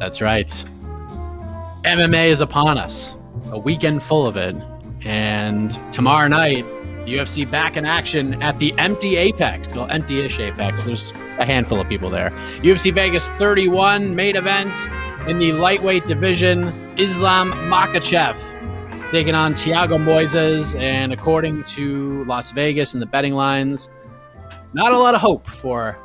That's right. MMA is upon us. A weekend full of it. And tomorrow night, UFC back in action at the empty Apex. Well, empty-ish Apex. There's a handful of people there. UFC Vegas 31 main event in the lightweight division. Islam Makhachev taking on Thiago Moisés. And according to Las Vegas and the betting lines, not a lot of hope for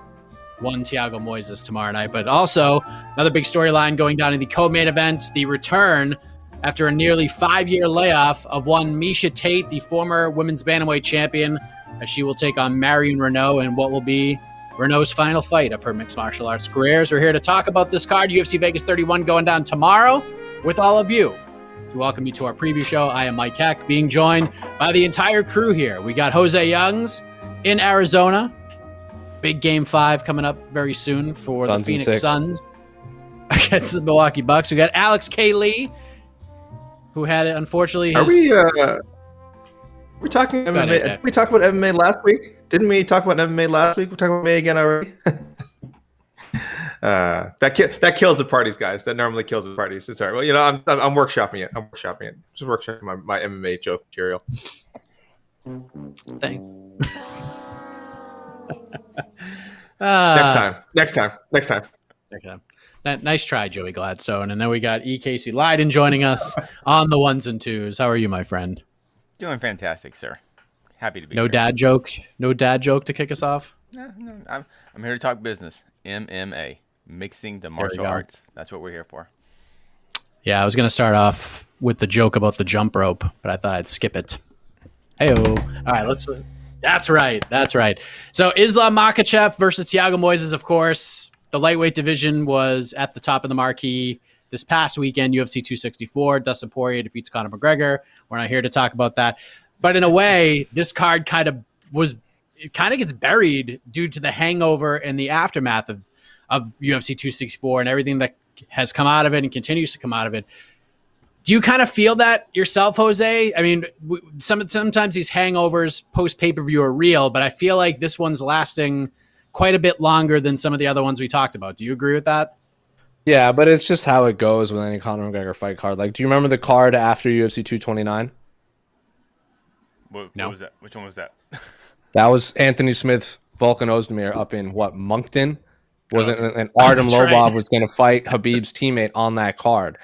one Thiago Moisés tomorrow night. But also, another big storyline going down in the co-main event, the return after a nearly 5-year layoff of one Misha Tate, the former women's bantamweight champion, as she will take on Marion Renault in what will be Renault's final fight of her mixed martial arts career. So we're here to talk about this card, UFC Vegas 31, going down tomorrow with all of you. To welcome you to our preview show, I am Mike Heck, being joined by the entire crew here. We got José Youngs in Arizona. Big Game 5 coming up very soon for the Phoenix Suns against the Milwaukee Bucks. We got Alex K. Lee, who had it, unfortunately. Are we talking MMA? Did we talk about MMA last week? Didn't we talk about MMA last week? We're talking about MMA again already. That kills the parties, guys. That normally kills the parties. It's all right. Well, you know, I'm workshopping it. Just workshopping my MMA joke material. Thanks. Next time. Nice try, Joey Gladstone. And then we got Casey Leydon joining us on the ones and twos. How are you, my friend? Doing fantastic, sir. Happy to be here. No dad joke to kick us off? No, I'm here to talk business. MMA, mixing the martial arts. That's what we're here for. Yeah, I was going to start off with the joke about the jump rope, but I thought I'd skip it. Hey-o. All right, let's... That's right. So Islam Makhachev versus Thiago Moisés, of course. The lightweight division was at the top of the marquee this past weekend, UFC 264. Dustin Poirier defeats Conor McGregor. We're not here to talk about that. But in a way, this card kind of gets buried due to the hangover and the aftermath of UFC 264 and everything that has come out of it and continues to come out of it. Do you kind of feel that yourself, Jose? I mean, sometimes these hangovers post pay-per-view are real, but I feel like this one's lasting quite a bit longer than some of the other ones we talked about. Do you agree with that? Yeah, but it's just how it goes with any Conor McGregor fight card. Like, do you remember the card after UFC 229? What was that? Which one was that? That was Anthony Smith, Volkan Ozdemir up in Moncton. And Artem Lobov was going to fight Khabib's teammate on that card.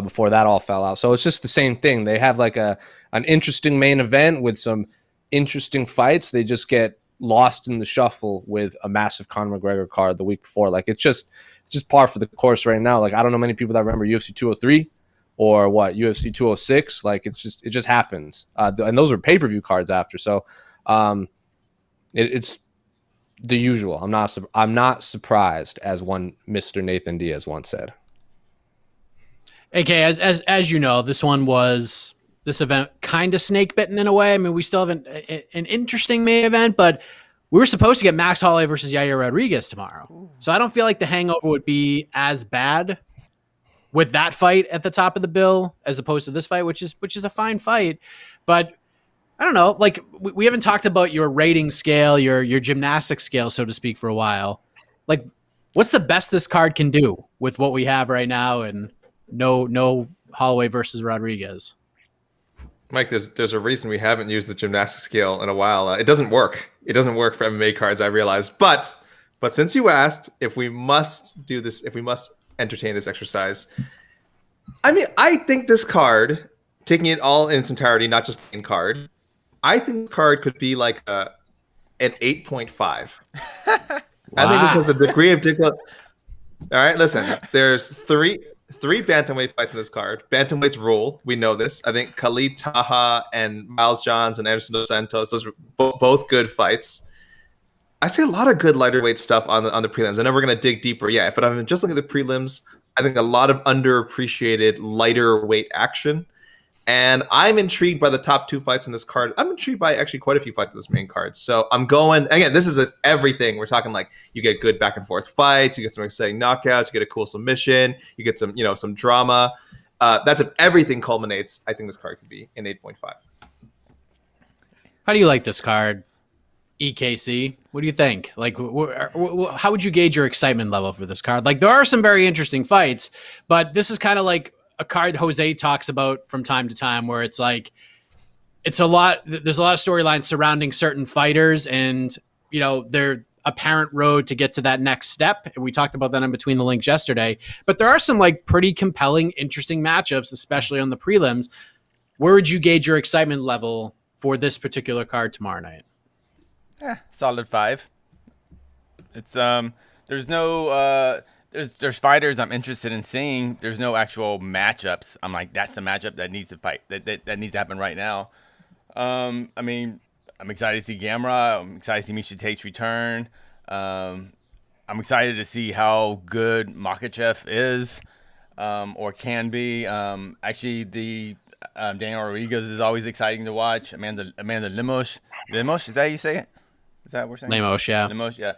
Before that all fell out. So it's just the same thing. They have like an interesting main event with some interesting fights. They just get lost in the shuffle with a massive Conor McGregor card the week before. Like it's just par for the course right now. Like I don't know many people that remember UFC 203 or UFC 206. Like it just happens. And those are pay-per-view cards after. So it's the usual. I'm not surprised, as one Mr. Nathan Diaz once said. AK, as you know, this event kind of snake bitten in a way. I mean, we still have an interesting main event, but we were supposed to get Max Holloway versus Yair Rodriguez tomorrow. Ooh. So I don't feel like the hangover would be as bad with that fight at the top of the bill as opposed to this fight, which is a fine fight. But I don't know, like we haven't talked about your rating scale, your gymnastics scale, so to speak, for a while. Like, what's the best this card can do with what we have right now and no Holloway versus Rodriguez? Mike, there's a reason we haven't used the gymnastics scale in a while. It doesn't work. It doesn't work for MMA cards, I realize. But since you asked if we must do this, if we must entertain this exercise, I mean, I think this card, taking it all in its entirety, not just the main card, I think this card could be like an 8.5. Wow. I think this has a degree of difficulty. All right, listen, there's three bantamweight fights in this card. Bantamweights rule. We know this. I think Khalid Taha and Miles Johns and Anderson Dos Santos, those were both good fights. I see a lot of good lighter weight stuff on the prelims. I know we're going to dig deeper. Yeah, but I'm just looking at the prelims. I think a lot of underappreciated lighter weight action. And I'm intrigued by the top two fights in this card. I'm intrigued by actually quite a few fights in this main card. So I'm going, again, this is everything. We're talking like you get good back and forth fights, you get some exciting knockouts, you get a cool submission, you get some drama. That's if everything culminates. I think this card could be an 8.5. How do you like this card? EKC. What do you think? Like, how would you gauge your excitement level for this card? Like, there are some very interesting fights, but this is kind of like a card Jose talks about from time to time, where it's like, it's a lot. There's a lot of storylines surrounding certain fighters, and their apparent road to get to that next step. And we talked about that in Between the Links yesterday. But there are some like pretty compelling, interesting matchups, especially on the prelims. Where would you gauge your excitement level for this particular card tomorrow night? Solid 5. It's there's no there's fighters I'm interested in seeing. There's no actual matchups. I'm like, that's the matchup that needs to fight. That needs to happen right now. I mean, I'm excited to see Gamera. I'm excited to see Miesha Tate's return. I'm excited to see how good Makhachev is, or can be. Actually, the Daniel Rodriguez is always exciting to watch. Amanda Lemos, is that how you say it? Is that what we're saying? Lemos, yeah. Lemos, yeah.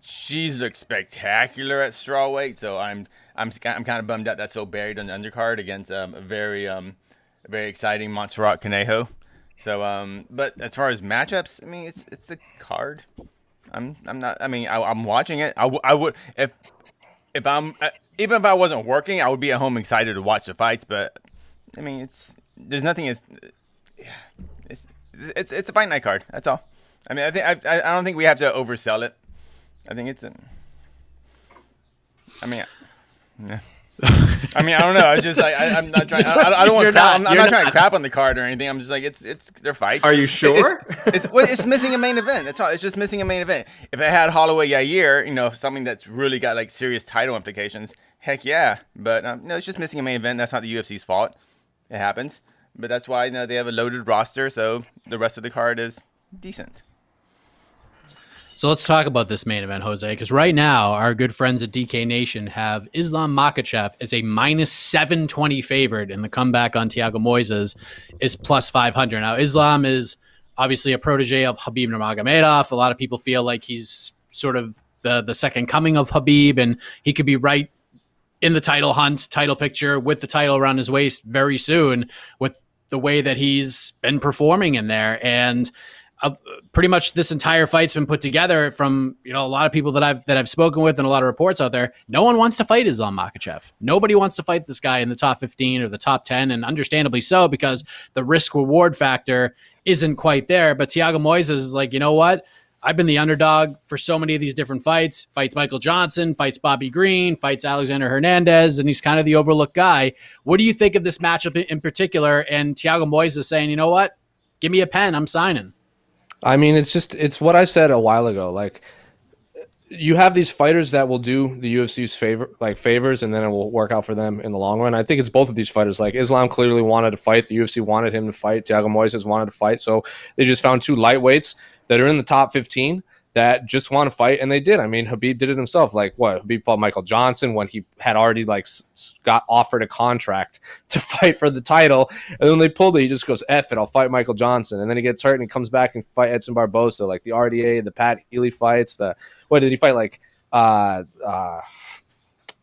She's looked spectacular at strawweight, so I'm kind of bummed out that's so buried on the undercard against a very exciting Montserrat Conejo. So but as far as matchups, I mean, it's a card. I'm not. I mean, I'm watching it. I would if I'm even if I wasn't working, I would be at home excited to watch the fights. But I mean, there's nothing. It's a fight night card. That's all. I mean, I don't think we have to oversell it. I think it's yeah. I mean, I don't know. I just I'm not trying. I don't want. I'm not trying to crap on the card or anything. I'm just like, it's their fights. Are you sure? It's missing a main event. That's all. It's just missing a main event. If it had Holloway Yair, something that's really got like serious title implications, heck yeah. But no, it's just missing a main event. That's not the UFC's fault. It happens. But that's why they have a loaded roster, so the rest of the card is decent. So let's talk about this main event, Jose, because right now our good friends at DK Nation have Islam Makhachev as a minus 720 favorite, and the comeback on Thiago Moisés is plus 500. Now, Islam is obviously a protege of Khabib Nurmagomedov. A lot of people feel like he's sort of the second coming of Khabib, and he could be right in the title hunt, title picture with the title around his waist very soon with the way that he's been performing in there. And pretty much this entire fight's been put together from a lot of people that I've spoken with and a lot of reports out there. No one wants to fight Islam Makhachev. Nobody wants to fight this guy in the top 15 or the top 10, and understandably so, because the risk reward factor isn't quite there. But Thiago Moisés is like, you know what? I've been the underdog for so many of these different fights. Fights Michael Johnson, fights Bobby Green, fights Alexander Hernandez, and he's kind of the overlooked guy. What do you think of this matchup in particular? And Thiago Moisés saying, you know what? Give me a pen. I'm signing. I mean, it's what I said a while ago. Like, you have these fighters that will do the UFC's favors, and then it will work out for them in the long run. I think it's both of these fighters. Like, Islam clearly wanted to fight. The UFC wanted him to fight. Thiago Moisés wanted to fight. So they just found two lightweights that are in the top 15 that just want to fight, and they did. I mean, Khabib did it himself. Like, what? Khabib fought Michael Johnson when he had already got offered a contract to fight for the title, and then they pulled it. He just goes, "F it, I'll fight Michael Johnson," and then he gets hurt and he comes back and fight Edson Barboza, like the RDA, the Pat Healy fights. What did he fight? Like,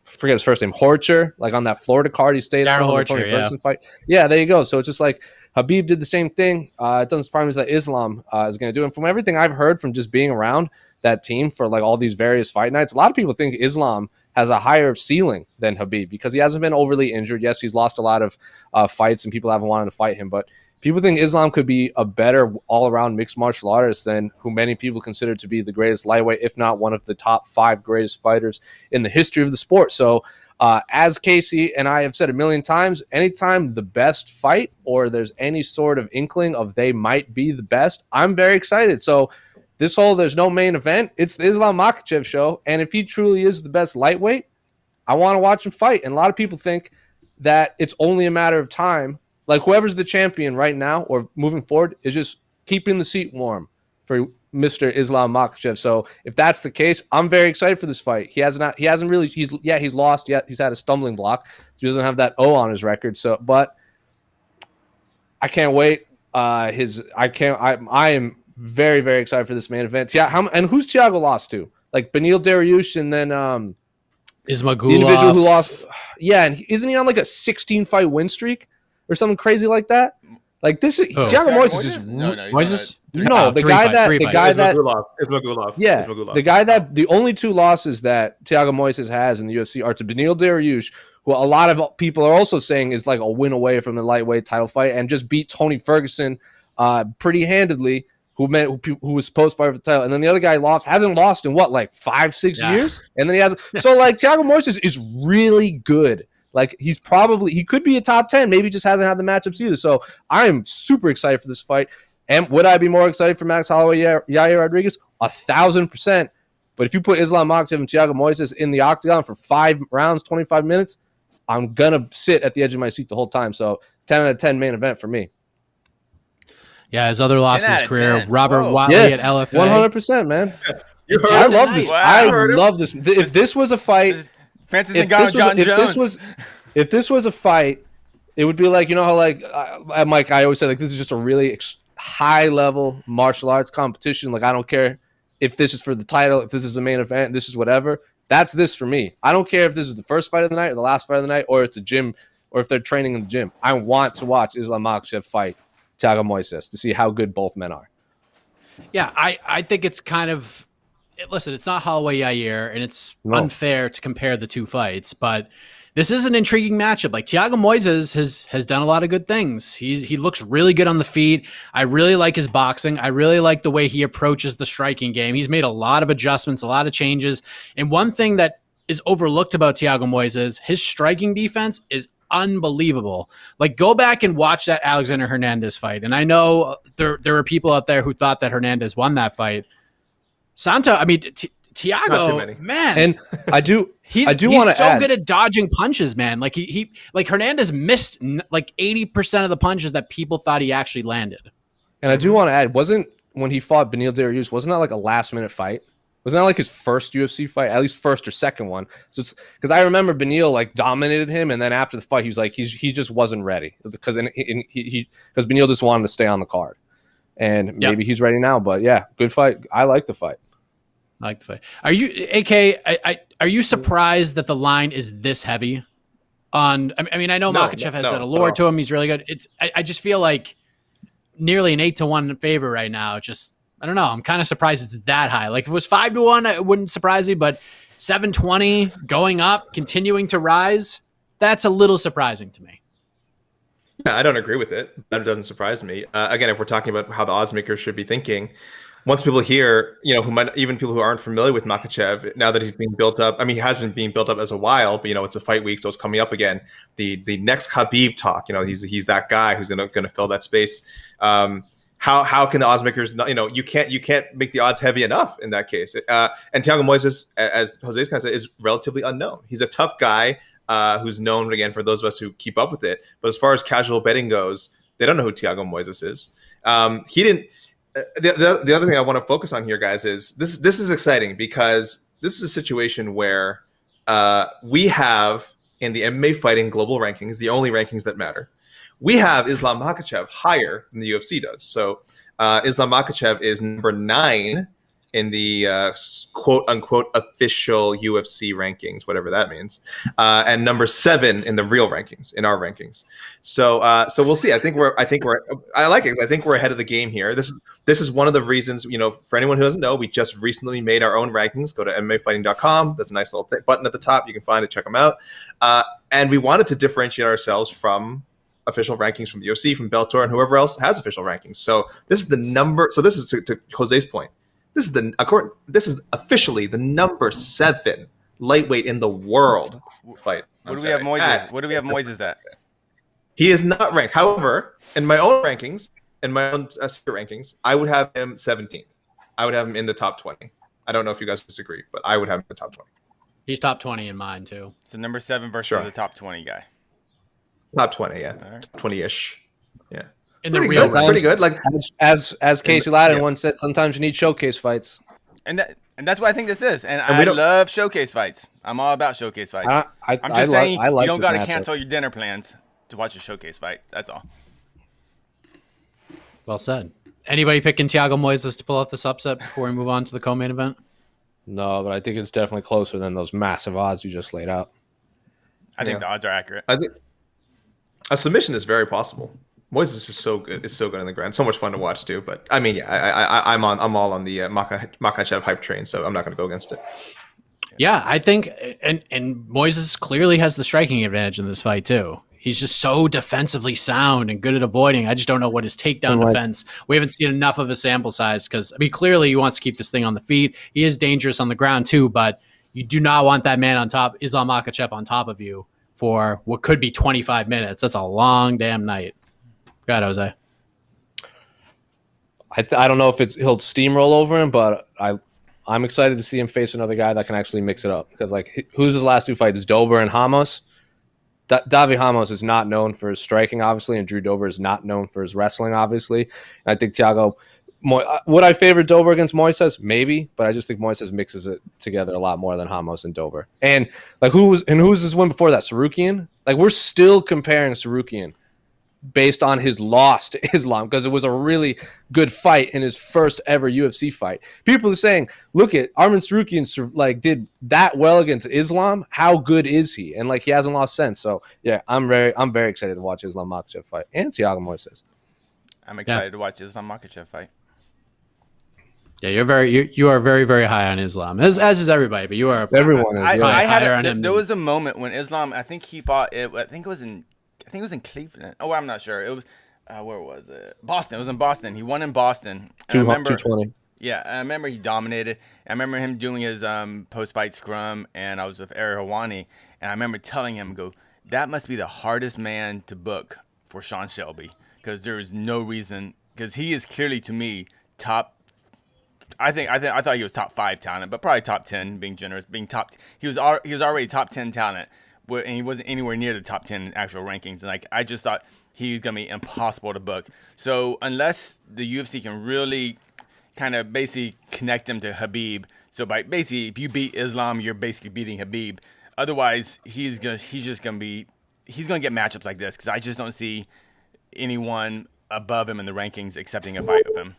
forget his first name, Horcher, like on that Florida card he stayed on the Tony Ferguson fight. Yeah, there you go. So it's just like Khabib did the same thing. It doesn't surprise me that Islam is going to do it. And from everything I've heard from just being around that team for like all these various fight nights, a lot of people think Islam has a higher ceiling than Khabib because he hasn't been overly injured. Yes, he's lost a lot of fights and people haven't wanted to fight him, but people think Islam could be a better all-around mixed martial artist than who many people consider to be the greatest lightweight, if not one of the top 5 greatest fighters in the history of the sport. So as Casey and I have said a million times, anytime the best fight or there's any sort of inkling of they might be the best, I'm very excited. So this whole there's no main event, it's the Islam Makhachev show. And if he truly is the best lightweight, I want to watch him fight. And a lot of people think that it's only a matter of time. Like whoever's the champion right now or moving forward is just keeping the seat warm for Mr. Islam Makhachev. So if that's the case, I'm very excited for this fight. He's lost. Yeah, he's had a stumbling block. So he doesn't have that O on his record. So, but I can't wait. I am very, very excited for this main event. Yeah, and who's Thiago lost to? Like Beneil Dariush and then Ismagulov. The individual who lost. Yeah, and isn't he on like a 16-fight win streak or something crazy like that? Like this is Oh. Thiago Moisés is No, he's Moises? the guy that Ismagulov. yeah, Ismagulov. the guy that the only two losses that Thiago Moisés has in the UFC are to Beneil Dariush, who a lot of people are also saying is like a win away from the lightweight title fight, and just beat Tony Ferguson pretty handedly, who was supposed to fight for the title. And then the other guy hasn't lost in what, like 5-6 years? And then he has so like Thiago Moisés is really good. Like he could be a top 10, maybe just hasn't had the matchups either. So I'm super excited for this fight. And would I be more excited for Max Holloway, Yair Rodriguez? 1,000%. But if you put Islam Makhachev and Thiago Moisés in the octagon for 5 rounds, 25 minutes, I'm gonna sit at the edge of my seat the whole time. So 10 out of 10 main event for me. Yeah, his other losses in his career, 10. Robert Whoa. Watley at LFA. 100%, man. You heard I him. love this. Wow. I love this. If this was a fight, Francis if Ngannou, this John Jones. if this was a fight, it would be like, you know how like Mike, I always say like this is just a really high level martial arts competition. Like I don't care if this is for the title, if this is the main event, this is whatever. That's this for me. I don't care if this is the first fight of the night or the last fight of the night, or it's a gym, or if they're training in the gym. I want to watch Islam Makhachev fight Thiago Moisés to see how good both men are. Yeah, I think it's kind of listen. It's not Holloway Yair, and it's unfair to compare the two fights, but this is an intriguing matchup. Like Thiago Moisés has done a lot of good things. He looks really good on the feet. I really like his boxing. I really like the way he approaches the striking game. He's made a lot of adjustments, a lot of changes. And one thing that is overlooked about Thiago Moisés, his striking defense is unbelievable. Like go back and watch that Alexander Hernandez fight. And I know there are people out there who thought that Hernandez won that fight. Thiago, man, and I do want to he's so add, good at dodging punches, man. Like he like Hernandez missed like 80% of the punches that people thought he actually landed. And I do want to add, wasn't when he fought Beneil Dariush, wasn't that like a last minute fight? Wasn't that like his first UFC fight, at least first or second one? So it's because I remember Beneil like dominated him, and then after the fight, he was like he just wasn't ready because Beneil just wanted to stay on the card, and maybe he's ready now. But yeah, good fight. I like the fight. I like the fight. Are you AK? Are you surprised that the line is this heavy? I mean, I know Makhachev has that allure to him. He's really good. I just feel like nearly an 8-1 favor right now. Just I don't know. I'm kind of surprised it's that high. Like if it was 5-1, it wouldn't surprise me. But 720 going up, continuing to rise. That's a little surprising to me. Yeah, I don't agree with it. That doesn't surprise me. Again, if we're talking about how the odds makers should be thinking. Once people hear, who might even people who aren't familiar with Makhachev, now that he's being built up, I mean, he has been being built up as a while, but it's a fight week, so it's coming up again. The next Khabib talk, he's that guy who's gonna fill that space. How can the odds makers not, you can't make the odds heavy enough in that case. And Thiago Moisés, as José's kind of said, is relatively unknown. He's a tough guy who's known, again, for those of us who keep up with it. But as far as casual betting goes, they don't know who Thiago Moisés is. He didn't. The other thing I want to focus on here, guys, is this is exciting because this is a situation where we have in the MMA fighting global rankings, the only rankings that matter, we have Islam Makhachev higher than the UFC does. So Islam Makhachev is number 9 in the quote unquote official UFC rankings, whatever that means, and number 7 in the real rankings, in our rankings. So we'll see. I like it. I think we're ahead of the game here. This is one of the reasons, for anyone who doesn't know, we just recently made our own rankings. Go to MMAfighting.com. There's a nice little button at the top. You can find it, check them out. And we wanted to differentiate ourselves from official rankings from the UFC, from Bellator, and whoever else has official rankings. So this is the number. So this is to José's point. This is officially the number 7 lightweight in the world fight. What do we have Moisés? What do we have Moisés at? He is not ranked. However, in my own rankings, rankings, I would have him 17th. I would have him in the top 20. I don't know if you guys disagree, but I would have him in the top 20. He's top 20 in mine too. So number 7 versus the top 20 guy. Top 20, yeah, All right. 20-ish, yeah. In the real pretty good. Like as Casey Ladden once said, sometimes you need showcase fights. And that's what I think this is. And I love showcase fights. I'm all about showcase fights. I'm just saying you don't got to cancel your dinner plans to watch a showcase fight. That's all. Well said. Anybody picking Thiago Moisés to pull off this upset before we move on to the co-main event? No, but I think it's definitely closer than those massive odds you just laid out. I think the odds are accurate. I think a submission is very possible. Moisés is so good. It's so good on the ground. So much fun to watch too. But I mean, yeah, I'm all on the Makhachev hype train, so I'm not going to go against it. Yeah, I think, and Moises clearly has the striking advantage in this fight too. He's just so defensively sound and good at avoiding. I just don't know what his takedown defense. We haven't seen enough of a sample size because, I mean, clearly he wants to keep this thing on the feet. He is dangerous on the ground too, but you do not want that man on top, Islam Makhachev, on top of you for what could be 25 minutes. That's a long damn night. Go ahead, Jose. I don't know if he'll steamroll over him, but I'm excited to see him face another guy that can actually mix it up. Because, like, who's his last two fights? Dober and Ramos. Davi Ramos is not known for his striking, obviously, and Drew Dober is not known for his wrestling, obviously. And I think Thiago, would I favor Dober against Moisés? Maybe, but I just think Moisés mixes it together a lot more than Ramos and Dober. And like, who was his win before that? Sarukian? Like, we're still comparing Sarukian based on his loss to Islam because it was a really good fight in his first ever UFC fight. People are saying, look at Arman Sarukian, like, did that well against Islam. How good is he? And like, he hasn't lost since. So yeah, I'm very excited to watch Islam Makhachev fight and Thiago Moisés. I'm excited to watch Islam Makhachev fight. Yeah, you are very, very high on Islam, as is everybody. But you are everyone is. I had higher on him. there was a moment when Islam, I think he fought it. I think it was in Cleveland. Oh, I'm not sure. It was where was it? Boston. It was in Boston. He won in Boston. I remember 220. Yeah, I remember he dominated. I remember him doing his post-fight scrum, and I was with Ariel Helwani, and I remember telling him, "Go, that must be the hardest man to book for Sean Shelby, because there is no reason, because he is clearly, to me, top. I thought he was top 5 talent, but probably top 10, being generous. Being top, he was already top 10 talent, and he wasn't anywhere near the top 10 actual rankings. And like, I just thought he was gonna be impossible to book. So unless the UFC can really kind of basically connect him to Khabib, so by basically if you beat Islam, you're basically beating Khabib. Otherwise, he's gonna get matchups like this, because I just don't see anyone above him in the rankings accepting a fight with him.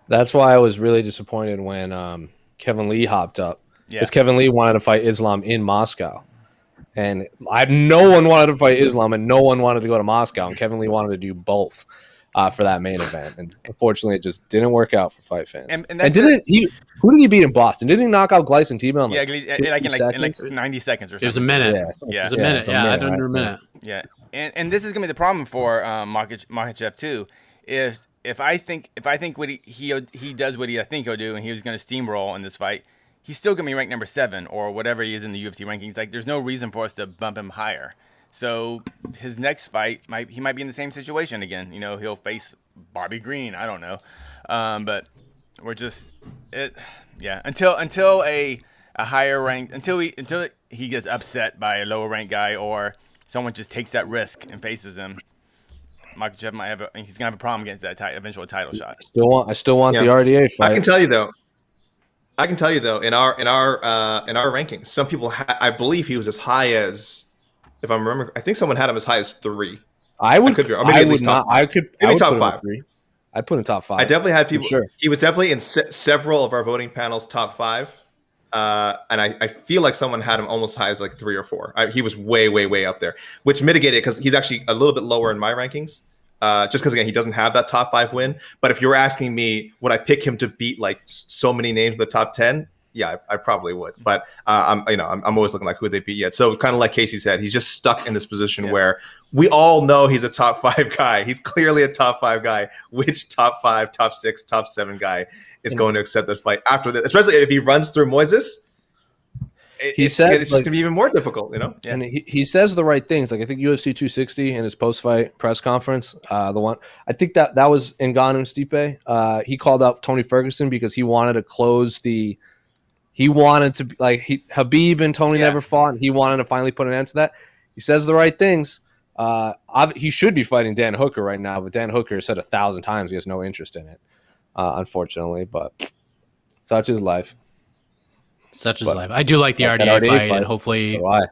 That's why I was really disappointed when Kevin Lee hopped up. Because Kevin Lee wanted to fight Islam in Moscow. And no one wanted to fight Islam, and no one wanted to go to Moscow. And Kevin Lee wanted to do both for that main event. And unfortunately, it just didn't work out for fight fans. And who did he beat in Boston? Didn't he knock out Gleison Tibel in like 90 seconds or something? It was a minute. Yeah. It was a minute. Yeah, I don't remember a minute. Yeah. And this is going to be the problem for Makhachev too, is if I think what he does what I think he'll do, and he was going to steamroll in this fight, he's still going to be ranked number 7 or whatever he is in the UFC rankings. Like, there's no reason for us to bump him higher. So his next fight he might be in the same situation again. You know, he'll face Bobby Green. I don't know, but we're just until a higher rank, until he gets upset by a lower ranked guy, or someone just takes that risk and faces him. Makhachev he's gonna have a problem against that eventual title shot. I still want the RDA fight. I can tell you though, in our rankings, some people I believe he was as high as, if I remember, I think someone had him as high as 3. I would put him top 5. I'd put him top 5. I definitely had people. Sure. He was definitely in several of our voting panels top 5. And I feel like someone had him almost high as like 3 or 4. He was way up there, which mitigated because he's actually a little bit lower in my rankings. Just because, again, he doesn't have that top 5 win. But if you're asking me, would I pick him to beat like so many names in the top 10? Yeah, I probably would. But I'm always looking like who they beat yet. So kind of like Casey said, he's just stuck in this position where we all know he's a top 5 guy. He's clearly a top 5 guy. Which top 5, top 6, top 7 guy is going to accept this fight after this? Especially if he runs through Moisés. It's just to be even more difficult, you know. And he says the right things. Like, I think UFC 260 in his post-fight press conference, I think that was Ngannou Stipe. He called out Tony Ferguson because he wanted to close the. He wanted to Khabib and Tony never fought, and he wanted to finally put an end to that. He says the right things. He should be fighting Dan Hooker right now, but Dan Hooker said 1,000 times he has no interest in it, unfortunately. But such is life. Such is life. I do like the RDA fight, and hopefully, I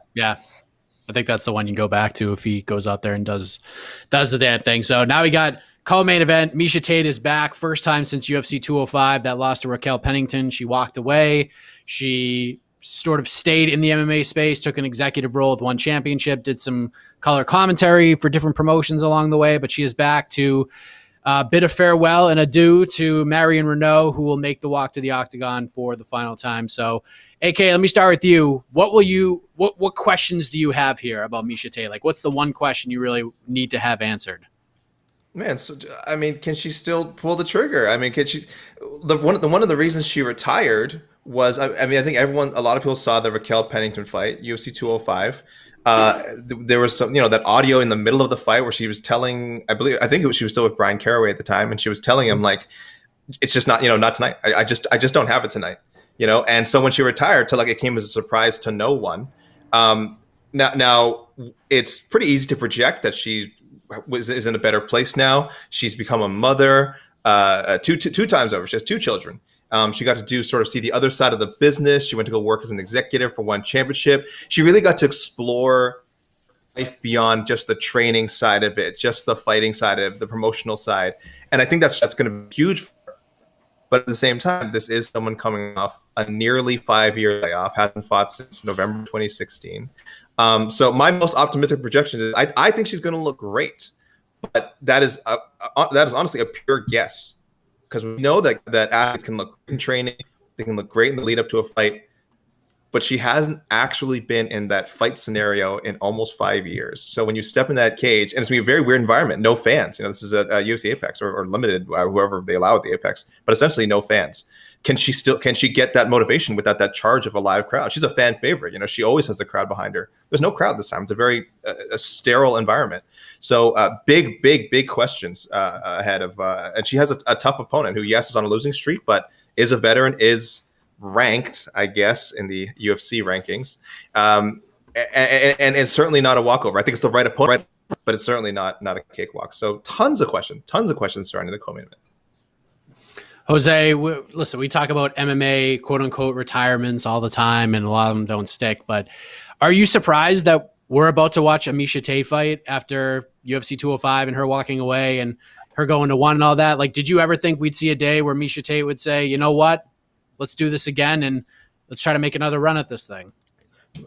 think that's the one you go back to if he goes out there and does the damn thing. So now we got co-main event. Miesha Tate is back, first time since UFC 205. That lost to Raquel Pennington. She walked away. She sort of stayed in the MMA space, took an executive role with one championship, did some color commentary for different promotions along the way, but she is back to bid a farewell and adieu to Marion Renault, who will make the walk to the octagon for the final time. So, AK, let me start with you. What questions do you have here about Miesha Tate? Like, what's the one question you really need to have answered? Man, so, I mean, can she still pull the trigger? I mean, can she? One of the reasons she retired was, I mean, I think a lot of people saw the Raquel Pennington fight, UFC 205. There was some, that audio in the middle of the fight where she was telling, I think she was still with Brian Caraway at the time, and she was telling him like, it's just not, not tonight. I just don't have it tonight, And so when she retired, it came as a surprise to no one. Now it's pretty easy to project that she is in a better place now. She's become a mother two times over. She has 2 children. She got to see the other side of the business. She went to go work as an executive for one championship. She really got to explore life beyond just the training side of it, just the fighting side of it, the promotional side. And I think that's going to be huge for her. But at the same time, this is someone coming off a nearly 5-year layoff, hasn't fought since November 2016. So my most optimistic projection is I think she's going to look great, but that is honestly a pure guess, because we know that athletes can look great in training, they can look great in the lead up to a fight, but she hasn't actually been in that fight scenario in almost 5 years. So when you step in that cage, and it's going to be a very weird environment, no fans. This is a UFC Apex or limited, whoever they allow at the Apex, but essentially no fans. Can she get that motivation without that charge of a live crowd? She's a fan favorite. She always has the crowd behind her. There's no crowd this time. It's a very a sterile environment. So big questions ahead of, and she has a tough opponent who, yes, is on a losing streak, but is a veteran, is ranked, I guess, in the UFC rankings, and it's certainly not a walkover. I think it's the right opponent, but it's certainly not a cakewalk. So tons of questions surrounding the co-main event. Jose, listen, we talk about MMA, quote unquote, retirements all the time, and a lot of them don't stick. But are you surprised that we're about to watch a Miesha Tate fight after UFC 205 and her walking away and her going to 1 and all that? Like, did you ever think we'd see a day where Miesha Tate would say, you know what, let's do this again and let's try to make another run at this thing?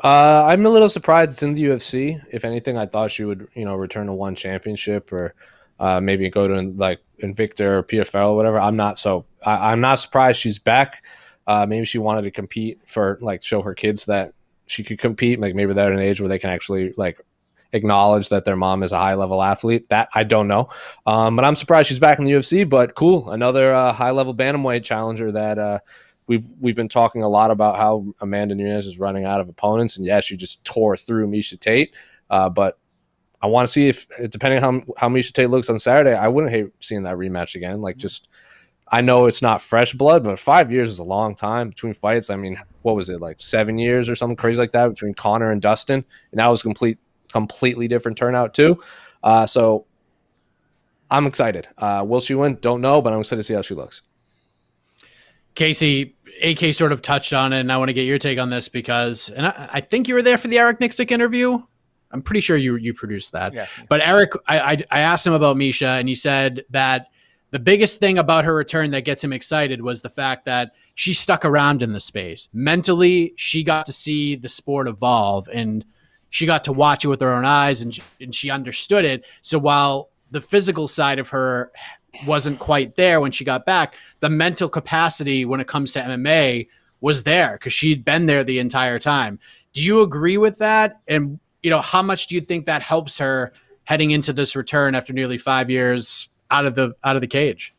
I'm a little surprised it's in the UFC. If anything, I thought she would, return to 1 championship or maybe go to Invicta or PFL or whatever. I'm not surprised she's back. Maybe she wanted to compete for show her kids that she could compete. Maybe they're at an age where they can actually acknowledge that their mom is a high level athlete. That I don't know. But I'm surprised she's back in the UFC. But cool, another high level bantamweight challenger that we've been talking a lot about how Amanda Nunes is running out of opponents, and yeah, she just tore through Miesha Tate. But I want to see if, depending on how Miesha Tate looks on Saturday, I wouldn't hate seeing that rematch again. I know it's not fresh blood, but 5 years is a long time between fights. I mean, what was it, 7 years or something crazy like that between Conor and Dustin? And that was completely different turnout too. So I'm excited. Will she win? Don't know, but I'm excited to see how she looks. Casey, AK sort of touched on it, and I want to get your take on this because, and I think you were there for the Eric Nixick interview. I'm pretty sure you produced that. Yeah. But Eric, I asked him about Miesha, and he said that the biggest thing about her return that gets him excited was the fact that she stuck around in the space. Mentally, she got to see the sport evolve, and she got to watch it with her own eyes, and she understood it. So while the physical side of her wasn't quite there when she got back, the mental capacity when it comes to MMA was there because she'd been there the entire time. Do you agree with that? And how much do you think that helps her heading into this return after nearly 5 years out of the cage?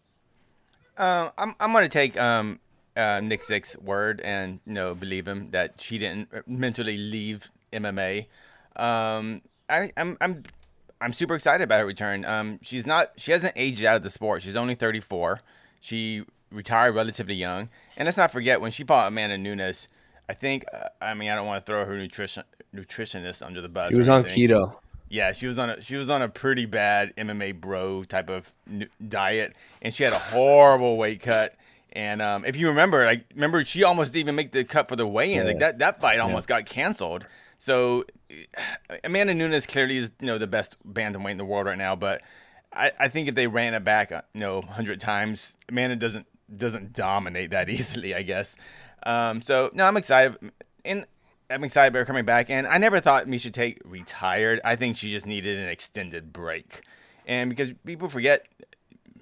I'm going to take Nick Zick's word and believe him that she didn't mentally leave MMA. I'm super excited about her return. She hasn't aged out of the sport. She's only 34. She retired relatively young, and let's not forget when she fought Amanda Nunes. I think I don't want to throw her nutritionist under the bus. She was on keto. Yeah, she was on a pretty bad MMA bro type of diet, and she had a horrible weight cut. And if you remember, she almost didn't even make the cut for the weigh-in. Yeah. That fight almost got canceled. So Amanda Nunes clearly is the best bantamweight in the world right now. But I think if they ran it back 100 times, Amanda doesn't dominate that easily, I guess. So no, I'm excited. and I'm excited about her coming back. And I never thought Miesha Tate retired. I think she just needed an extended break. And because people forget,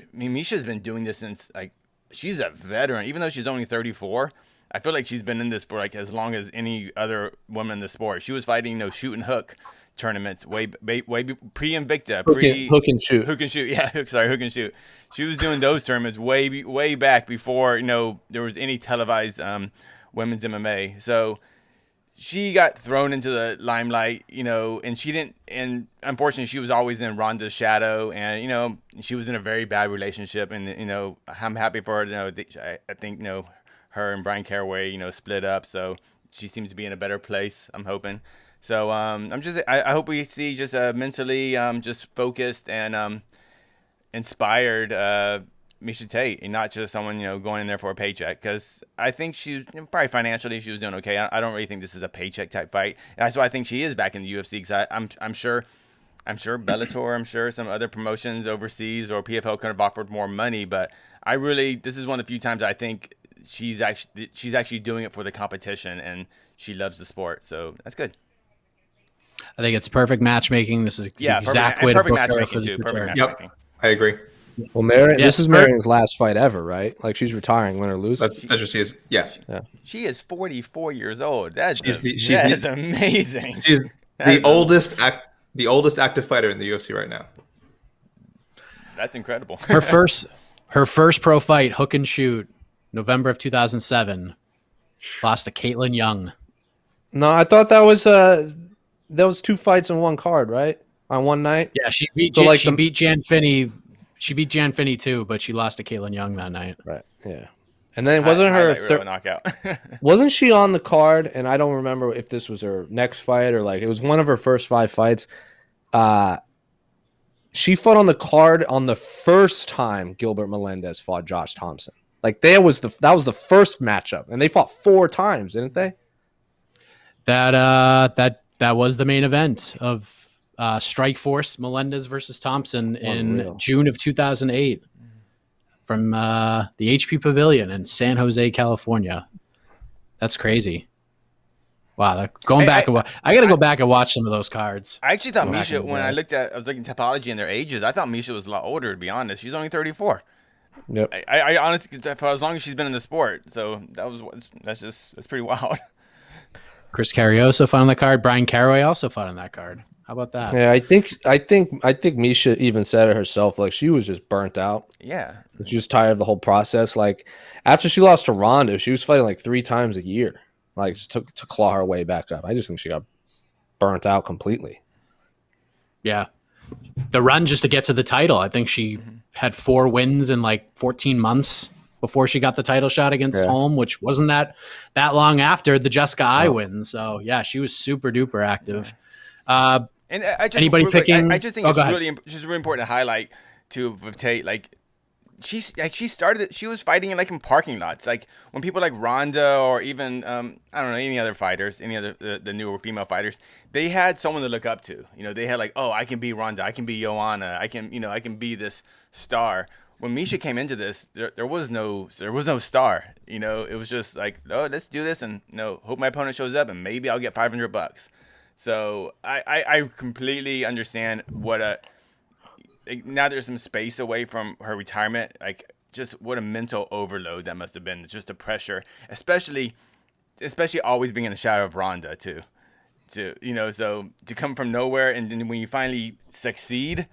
I mean, Miesha's been doing this since, like, she's a veteran. Even though she's only 34, I feel like she's been in this for, like, as long as any other woman in the sport. She was fighting, shoot and hook tournaments way pre-Invicta. Hook and shoot. Hook and shoot. Yeah, hook and shoot. She was doing those tournaments way back before, there was any televised women's MMA. So she got thrown into the limelight, and she didn't. And unfortunately, she was always in Ronda's shadow, and she was in a very bad relationship. And I'm happy for her. I think her and Brian Caraway, split up, so she seems to be in a better place. I'm hoping. So I hope we see just mentally just focused and inspired Miesha Tate, and not just someone going in there for a paycheck. Because I think she probably financially she was doing okay. I don't really think this is a paycheck type fight, and that's why I think she is back in the UFC. Because I'm sure Bellator, I'm sure some other promotions overseas or PFL could have offered more money. But this is one of the few times I think she's actually doing it for the competition, and she loves the sport. So that's good. I think it's perfect matchmaking. This is the exact way to book her for the future. Yep, I agree. Well, Marion, this is Marion's last fight ever, right? Like, she's retiring, win or lose. That's what she is. Yeah. She is 44 years old. That's amazing. She's the oldest active fighter in the UFC right now. That's incredible. Her first pro fight, hook and shoot, November of 2007, lost to Caitlin Young. No, I thought that was 2 fights in one card, right? On one night. Yeah, she beat Jan Finney. She beat Jan Finney too, but she lost to Caitlin Young that night. Right. Yeah. And then wasn't her third knockout? Wasn't she on the card? And I don't remember if this was her next fight or it was one of her first 5 fights. She fought on the card on the first time Gilbert Melendez fought Josh Thompson. That was the first matchup, and they fought 4 times, didn't they? That was the main event of Strikeforce Melendez versus Thompson in June of 2008 from the HP Pavilion in San Jose, California. That's crazy. Wow, I got to go back and watch some of those cards. I actually thought Miesha, when I was looking at Topology and their ages, I thought Miesha was a lot older, to be honest. She's only 34. Yep. I honestly, for as long as she's been in the sport, so that's pretty wild. Chris Carrioso fought on that card. Brian Caraway also fought on that card. How about that? Yeah, I think Miesha even said it herself. She was just burnt out. Yeah, she was tired of the whole process. After she lost to Ronda, she was fighting 3 times a year, just to claw her way back up. I just think she got burnt out completely. Yeah, the run just to get to the title. I think she had 4 wins in 14 months before she got the title shot against Holm, which wasn't that long after the Jessica I win. So yeah, she was super duper active. And I just anybody picking? I just think it's really important to highlight too with Tate. She started. She was fighting in parking lots. When people like Ronda or even I don't know, any other fighters, any other the newer female fighters, they had someone to look up to. They had I can be Ronda, I can be Joanna, I can be this star. When Miesha came into this, there was no star. It was just let's do this, and hope my opponent shows up, and maybe I'll get $500. So I completely understand now there's some space away from her retirement. Just what a mental overload that must have been. It's just the pressure, especially always being in the shadow of Ronda too. So to come from nowhere, and then when you finally succeed,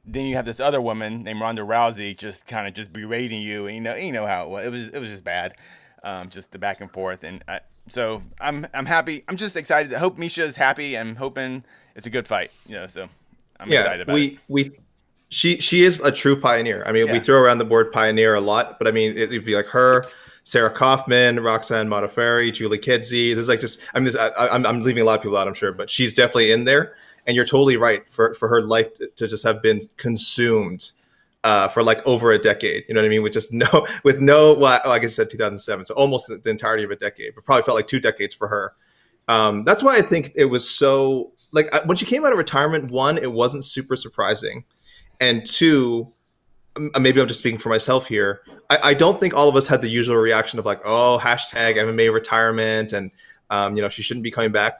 then you have this other woman named Ronda Rousey just kind of just berating you, and you know how it was. It was just bad, just the back and forth. And so I'm happy. I'm just excited. I hope Miesha is happy. I'm hoping it's a good fight. So I'm excited about it. She is a true pioneer. I mean, we throw around the word pioneer a lot, but I mean, it'd be her, Sarah Kaufman, Roxanne Modafferi, Julie Kedzie. There's I'm leaving a lot of people out, I'm sure, but she's definitely in there. And you're totally right for her life to just have been consumed for over a decade. You know what I mean? With like I said, 2007, so almost the entirety of a decade, but probably felt like 2 decades for her. That's why I think it was so when she came out of retirement, 1, it wasn't super surprising. And 2, maybe I'm just speaking for myself here. I don't think all of us had the usual reaction of oh, hashtag MMA retirement and She shouldn't be coming back.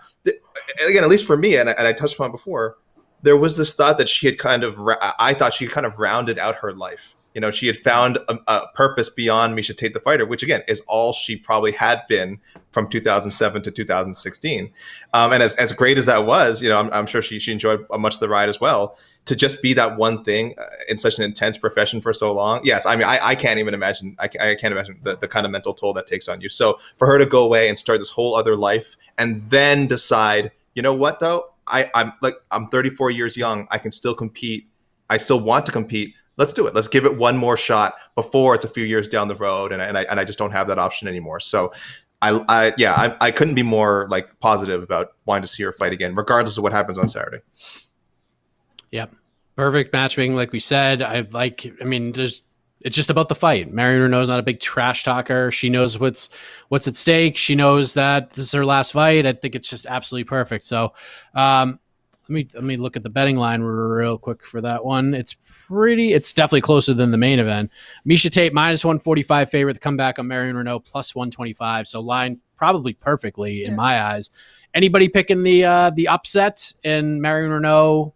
Again, at least for me, and I touched upon before, there was this thought that she had I thought she kind of rounded out her life. She had found a purpose beyond Miesha Tate, the fighter, which again is all she probably had been from 2007 to 2016. And as great as that was, I'm sure she enjoyed much of the ride as well. To just be that one thing in such an intense profession for so long. Yes, I mean, I can't even imagine. I can't imagine the kind of mental toll that takes on you. So for her to go away and start this whole other life and then decide, you know what though, I'm 34 years young. I can still compete. I still want to compete. Let's do it. Let's give it one more shot before it's a few years down the road, and I just don't have that option anymore. So I couldn't be more positive about wanting to see her fight again, regardless of what happens on Saturday. Yep. Perfect matchmaking, like we said. It's just about the fight. Marion Renault's not a big trash talker. She knows what's at stake. She knows that this is her last fight. I think it's just absolutely perfect. So let me look at the betting line real quick for that one. It's definitely closer than the main event. Miesha Tate minus 145 favorite to come back on Marion Renault plus 125. So line probably perfectly in my eyes. Anybody picking the upset in Marion Renault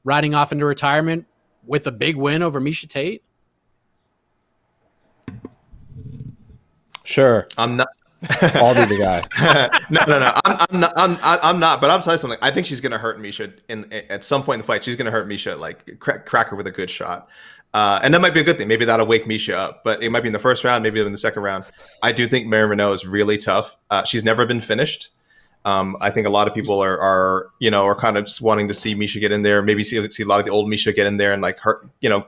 riding off into retirement with a big win over Miesha Tate? Sure. I'm not. I'll be the guy. No. I'm not. But I'll tell you something. I think she's going to hurt Miesha at some point in the fight. She's going to hurt Miesha, crack her with a good shot. And that might be a good thing. Maybe that'll wake Miesha up. But it might be in the first round, maybe in the second round. I do think Marion Renault is really tough. She's never been finished. I think a lot of people are kind of just wanting to see Miesha get in there, maybe see a lot of the old Miesha get in there and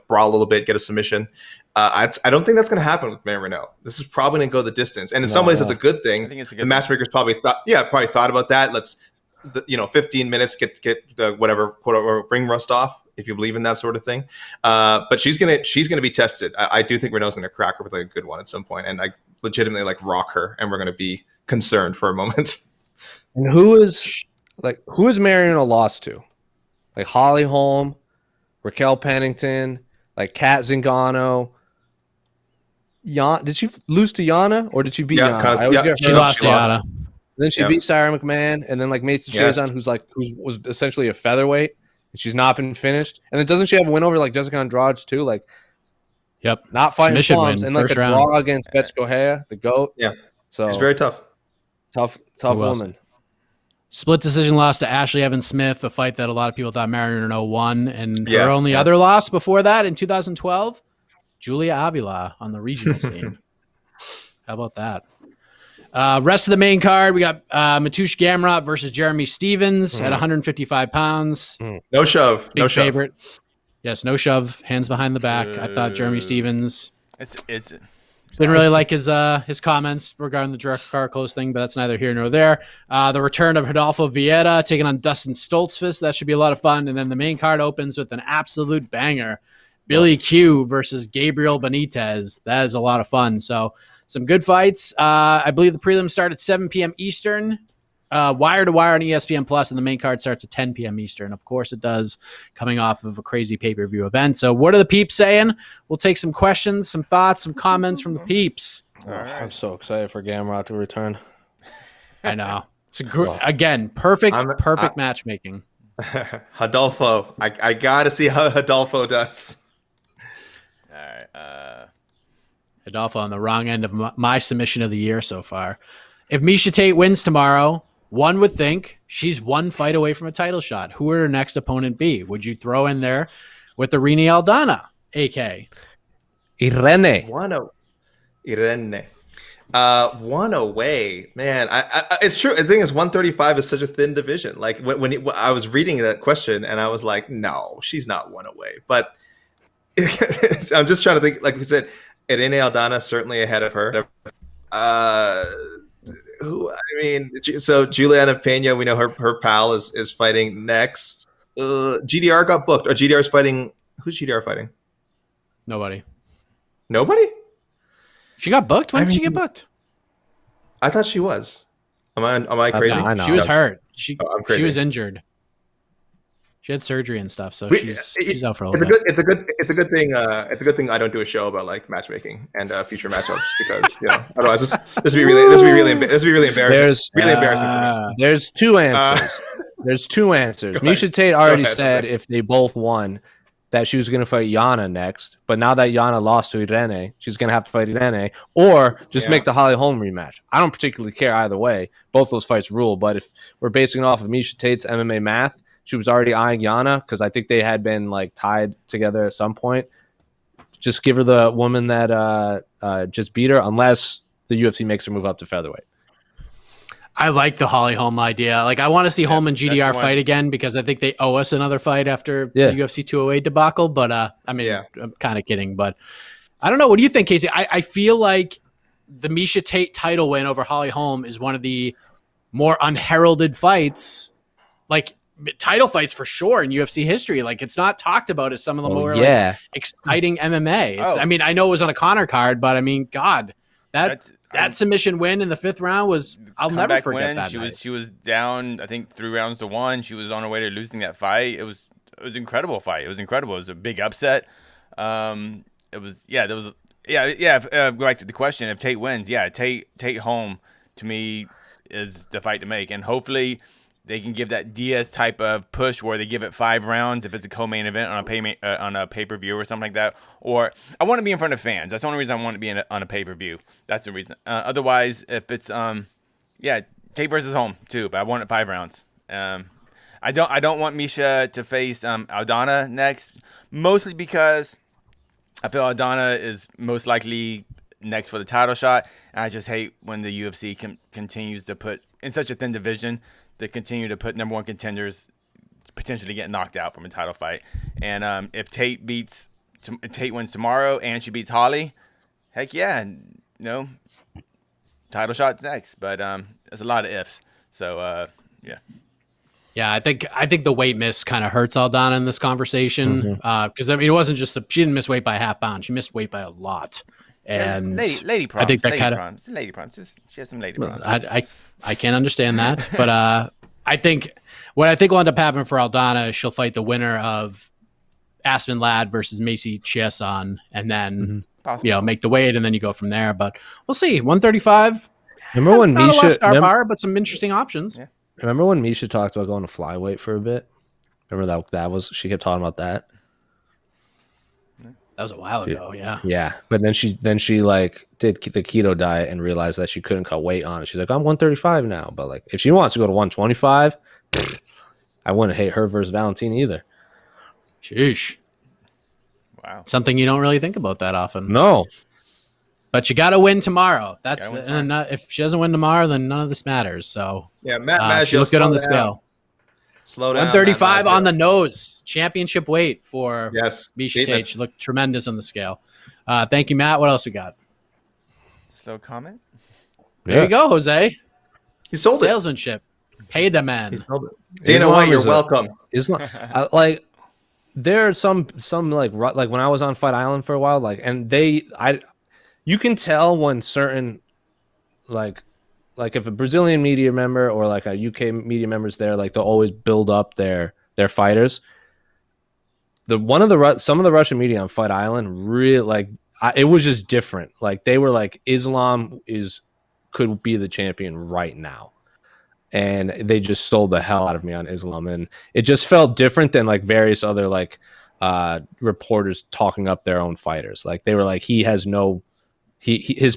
brawl a little bit, get a submission. I don't think that's going to happen with Marion Renault. This is probably going to go the distance, and in some ways, it's a good thing. I think it's a good the matchmakers probably thought about that. Let's 15 minutes get the whatever quote ring rust off, if you believe in that sort of thing. But she's gonna be tested. I do think Renault's going to crack her with a good one at some point, and legitimately rock her, and we're going to be concerned for a moment. And who is Marion lost to? Holly Holm, Raquel Pennington, Kat Zingano. Did she lose to Yana or did she beat Yana? She lost to Yana. Then she beat Sarah McMahon, and then Macy Chiasson, who was essentially a featherweight, and she's not been finished. And then doesn't she have a win over Jessica Andrade too? Yep, not fighting submission palms, win, and a draw against Bethe Correia, the GOAT. Yeah, so it's very tough. Tough woman. Split decision loss to Ashley Evans Smith, a fight that a lot of people thought Marion Renault won, and her only other loss before that in 2012, Julia Avila on the regional scene. How about that? Rest of the main card, we got Mateusz Gamrot versus Jeremy Stevens at 155 pounds. No shove. Big favorite. Yes, no shove. Hands behind the back. I thought Jeremy Stevens. Didn't really like his comments regarding the direct car close thing, but that's neither here nor there. The return of Rodolfo Vieira taking on Dustin Stoltzfus. That should be a lot of fun. And then the main card opens with an absolute banger. Billy Q versus Gabriel Benitez. That is a lot of fun. So some good fights. I believe the prelims start at 7 p.m. Eastern. Wire to wire on ESPN Plus, and the main card starts at 10 p.m. Eastern. Of course, it does, coming off of a crazy pay-per-view event. So, what are the peeps saying? We'll take some questions, some thoughts, some comments from the peeps. All right. I'm so excited for Gamrot to return. I know. It's perfect matchmaking. Rodolfo, I gotta see how Rodolfo does. All right. Rodolfo on the wrong end of my submission of the year so far. If Miesha Tate wins tomorrow, one would think she's one fight away from a title shot. Who would her next opponent be? Would you throw in there with Irene Aldana, AK? Irene. Irene. One away. Man, it's true. The thing is, 135 is such a thin division. When I was reading that question, and I was like, no, she's not one away. But I'm just trying to think, like we said, Irene Aldana certainly ahead of her. So Juliana Pena, we know her pal is fighting next. GDR got booked. Or GDR's fighting. Who's GDR fighting? Nobody. She got booked? When did she get booked? I thought she was. Am I crazy? She was hurt. She I'm crazy. was injured. She had surgery and stuff, so We- she's out for a It's little bit. it's a good thing. It's a good thing I don't do a show about like matchmaking and future matchups because otherwise this would be really embarrassing. There's Really embarrassing for me. There's two answers. There's two answers. Go ahead. Misha Tate already Go ahead, said Jose. if they both won that she was going to fight Yana next, but now that Yana lost to Irene, she's going to have to fight Irene, or just Yeah. make the Holly Holm rematch. I don't particularly care either way. Both those fights rule, but if we're basing it off of Misha Tate's MMA math, she was already eyeing Yana because I think they had been like tied together at some point. Just give her the woman that just beat her, unless the UFC makes her move up to featherweight. I like the Holly Holm idea. Like, I want to see Holm and that's GDR the one. fight again because I think they owe us another fight after Yeah. the UFC 208 debacle. But I mean, Yeah. I'm kind of kidding. But I don't know. What do you think, Casey? I feel like the Misha Tate title win over Holly Holm is one of the more unheralded fights, like title fights for sure in UFC history. Like, it's not talked about as some of the more like, exciting MMA. It's, Oh. I mean, I know it was on a Connor card, but I mean, God, that That's submission win in the 5th round was, I'll never comeback forget win. that. She was down, I think 3 rounds to 1. She was on her way to losing that fight. It was an incredible fight. It was incredible. It was a big upset. Go back to the question. If Tate wins, Tate Holm to me is the fight to make, and hopefully they can give that Diaz type of push where they give it 5 rounds if it's a co-main event on a pay-per-view or something like that. Or I want to be in front of fans. That's the only reason I want to be on a pay-per-view. That's the reason. Otherwise, if it's Tate versus Holm too, but I want it 5 rounds. I don't want Misha to face Aldana next, mostly because I feel Aldana is most likely next for the title shot, and I just hate when the UFC continues to put in such a thin division. They continue to put number 1 contenders potentially get knocked out from a title fight. And if Tate wins tomorrow and she beats Holly, heck yeah, title shot's next. But there's a lot of ifs. So yeah. Yeah, I think the weight miss kind of hurts Aldana in this conversation because I mean, it wasn't just she didn't miss weight by a half pound; she missed weight by a lot. And lady problems. I think that lady kind of problems. Lady problems. She has some lady problems. I can't understand that, but I think what I think will end up happening for Aldana is she'll fight the winner of Aspen Ladd versus Macy Chiasson, and then Possible. make the weight, and then you go from there. But we'll see. 135. Remember when Not a lot of Misha? star power, but some interesting options. Yeah. Remember when Misha talked about going to flyweight for a bit? Remember that was she kept talking about that. That was a while ago. Yeah. Yeah, but then she like did the keto diet and realized that she couldn't cut weight on it. She's like, I'm 135 now, but like if she wants to go to 125, I wouldn't hate her versus Valentina either. Sheesh. Wow. Something you don't really think about that often. No, But you got to win tomorrow. That's Gotta win and if she doesn't win tomorrow, then none of this matters. So Yeah, Matt she looked good on the scale. Slow down. 135 on the nose, championship weight for Yes. Misha beating Tate. it. She looked tremendous on the scale. Thank you, Matt. What else we got? Slow comment. There you go, Jose. He sold it. Salesmanship. Pay the He man. sold it. Dana Islam White, you're is welcome. Islam, like there are some like when I was on Fight Island for a while, like and you can tell when certain like if a Brazilian media member or like a UK media member's there, like they'll always build up their fighters. Some of the Russian media on Fight Island really like it was just different. Like they were like Islam could be the champion right now. And they just sold the hell out of me on Islam, and it just felt different than like various other like reporters talking up their own fighters. Like they were like, his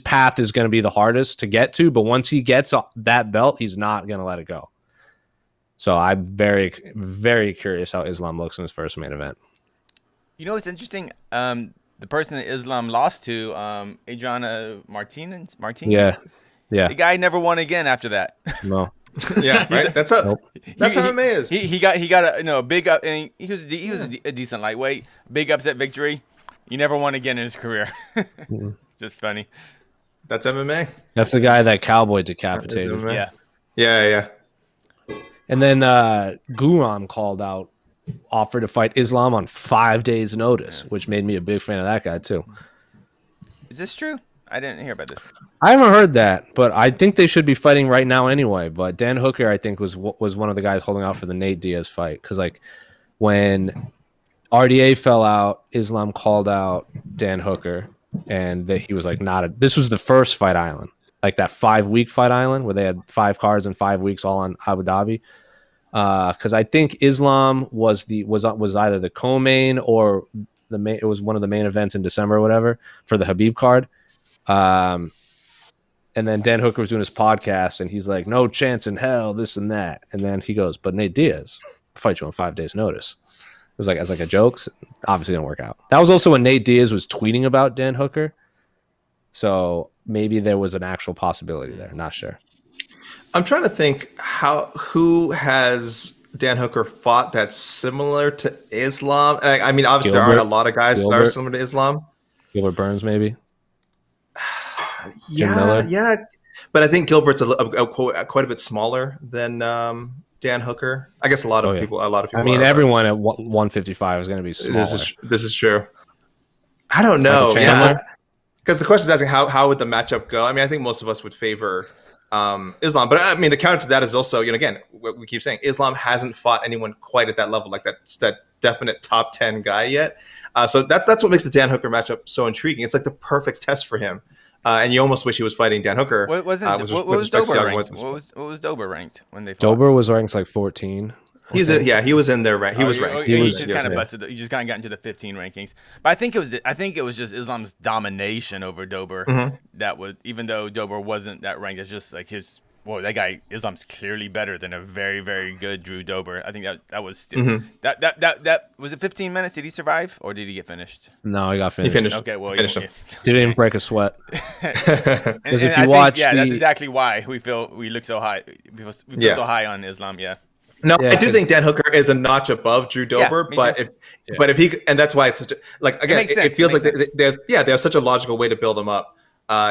path is going to be the hardest to get to, but once he gets that belt, he's not going to let it go. So I'm very, very curious how Islam looks in his first main event. You know what's interesting? The person that Islam lost to, Adriana Martinez. Yeah. The guy never won again after that. No. Yeah, right. That's how Nope. that's how MMA is. He got a big up, and he was a decent lightweight, big upset victory. He never won again in his career. Just funny. That's MMA. That's the guy that Cowboy decapitated. MMA. Yeah. Yeah. And then Guram called out, offered to fight Islam on 5 days' notice, which made me a big fan of that guy too. Is this true? I didn't hear about this. I haven't heard that, but I think they should be fighting right now anyway. But Dan Hooker, I think, was one of the guys holding out for the Nate Diaz fight because like when RDA fell out, Islam called out Dan Hooker, and he was like, this was the first Fight Island, like that 5-week Fight Island where they had 5 cards in 5 weeks all on Abu Dhabi. Because I think Islam was either the co-main or the main. It was one of the main events in December or whatever for the Habib card. And then Dan Hooker was doing his podcast, and he's like, "No chance in hell, this and that." And then he goes, "But Nate Diaz, I'll fight you on 5 days' notice." It was like as like a joke. Obviously, didn't work out. That was also when Nate Diaz was tweeting about Dan Hooker, so maybe there was an actual possibility there. Not sure. I'm trying to think who has Dan Hooker fought that's similar to Islam. And I mean, obviously there aren't a lot of guys that are similar to Islam. Gilbert Burns, maybe. Yeah. But I think Gilbert's quite a bit smaller than Dan Hooker. I guess a lot of people. I mean, everyone at 155 is going to be smaller. This is true. I don't know. Because the question is asking how would the matchup go? I mean, I think most of us would favor Islam, but I mean the counter to that is also, again, what we keep saying, Islam hasn't fought anyone quite at that level, like that definite top 10 guy yet. So that's what makes the Dan Hooker matchup so intriguing. It's like the perfect test for him, and you almost wish he was fighting Dan Hooker. What was Dober ranked? What was Dober ranked when they fought? Dober was ranked like 14. He was in there. He was ranked. He just kind of busted. He just kind of got into the 15 rankings. But I think it was just Islam's domination over Dober that was, even though Dober wasn't that ranked. It's just like that guy Islam's clearly better than a very, very good Drew Dober. I think that was that was it. 15 minutes. Did he survive or did he get finished? No, he got finished. He finished. Okay, well, he finished him. Didn't even break a sweat. Because if you watch, that's exactly why we look so high. We feel so high on Islam. Yeah. No, I do think Dan Hooker is a notch above Drew Dober, but if he, and that's why it's such a, like, again, it feels like they have such a logical way to build him up.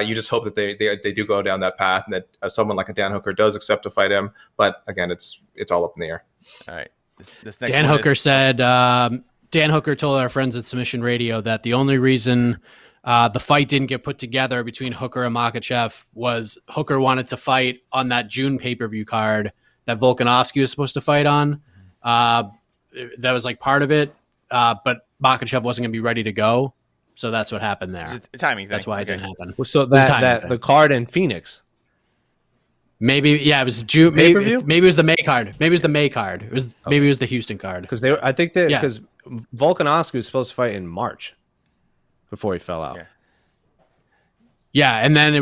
You just hope that they do go down that path, and that someone like a Dan Hooker does accept to fight him. But again, it's all up in the air. All right. This next Dan Hooker said, Dan Hooker told our friends at Submission Radio that the only reason the fight didn't get put together between Hooker and Makhachev was Hooker wanted to fight on that June pay-per-view card that Volkanovski was supposed to fight on. That was like part of it, but Makhachev wasn't going to be ready to go. So that's what happened there. It's a timing thing. That's why it didn't happen. Well, so the card in Phoenix. Maybe, it was June. Maybe it was the May card. Maybe it was the May card. Maybe it was the Houston card. Because because Volkanovski was supposed to fight in March before he fell out. Yeah, and then they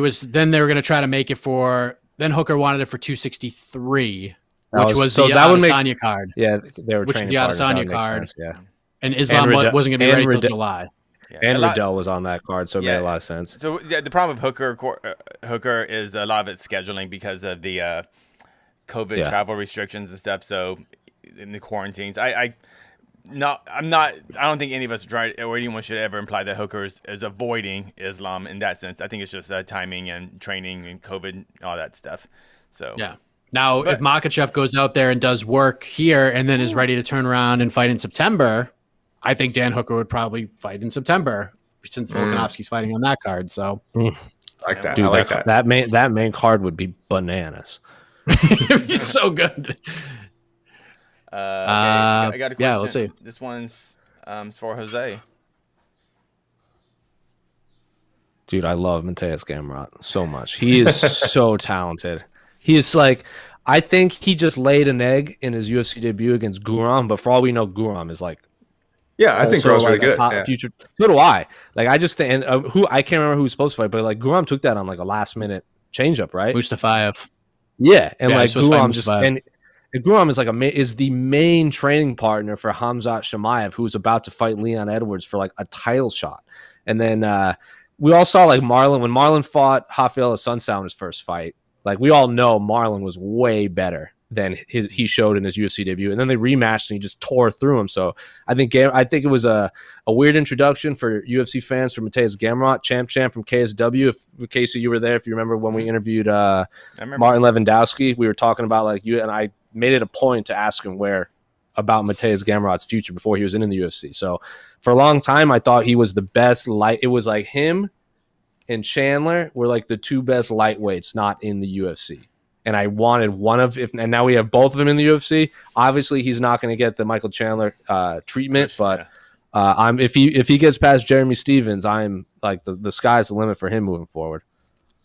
were going to try to make it for. Then Hooker wanted it for 263, which was the Adesanya card. Yeah, they were training the Adesanya card. Sense, yeah, and Islam wasn't going to be ready until July. Yeah. And Riddell was on that card, so it made a lot of sense. So the problem with Hooker is a lot of it's scheduling because of the COVID travel restrictions and stuff. So in the quarantines, I don't think any of us try or anyone should ever imply that Hooker is avoiding Islam in that sense. I think it's just timing and training and COVID, all that stuff. So yeah. Now, if Makhachev goes out there and does work here and then is ready to turn around and fight in September, I think Dan Hooker would probably fight in September since Volkanovski's fighting on that card. So like that. Dude, I like that. That main card would be bananas. It'd be so good. Okay. I got a question. Yeah, we'll see. This one's for Jose. Dude, I love Moisés Gamrot so much. He is so talented. He is like, I think he just laid an egg in his UFC debut against Guram, but for all we know, Guram is like, I think Guram's really good. Future. So do I. Like, I just think, and I can't remember who was supposed to fight, but like Guram took that on like a last minute changeup, right? Mustafayev. Yeah, and like Guram just and Guram is like is the main training partner for Hamzat Shamaev, who's about to fight Leon Edwards for like a title shot. And then we all saw like Marlon when Marlon fought Rafael Assunção in his first fight. Like, we all know Marlon was way better than he showed in his UFC debut, and then they rematched and he just tore through him. So I think it was a weird introduction for UFC fans for Moisés Gamrot, champ from KSW. If Casey, you were there, if you remember when we interviewed Martin Lewandowski, we were talking about like you and I made it a point to ask him about Moisés Gamrot's future before he was in the UFC. So for a long time, I thought he was the best it was like him and Chandler were like the two best lightweights not in the UFC. and I wanted one of and now we have both of them in the UFC. Obviously, he's not going to get the Michael Chandler treatment, but if he gets past Jeremy Stevens, I'm like the sky's the limit for him moving forward.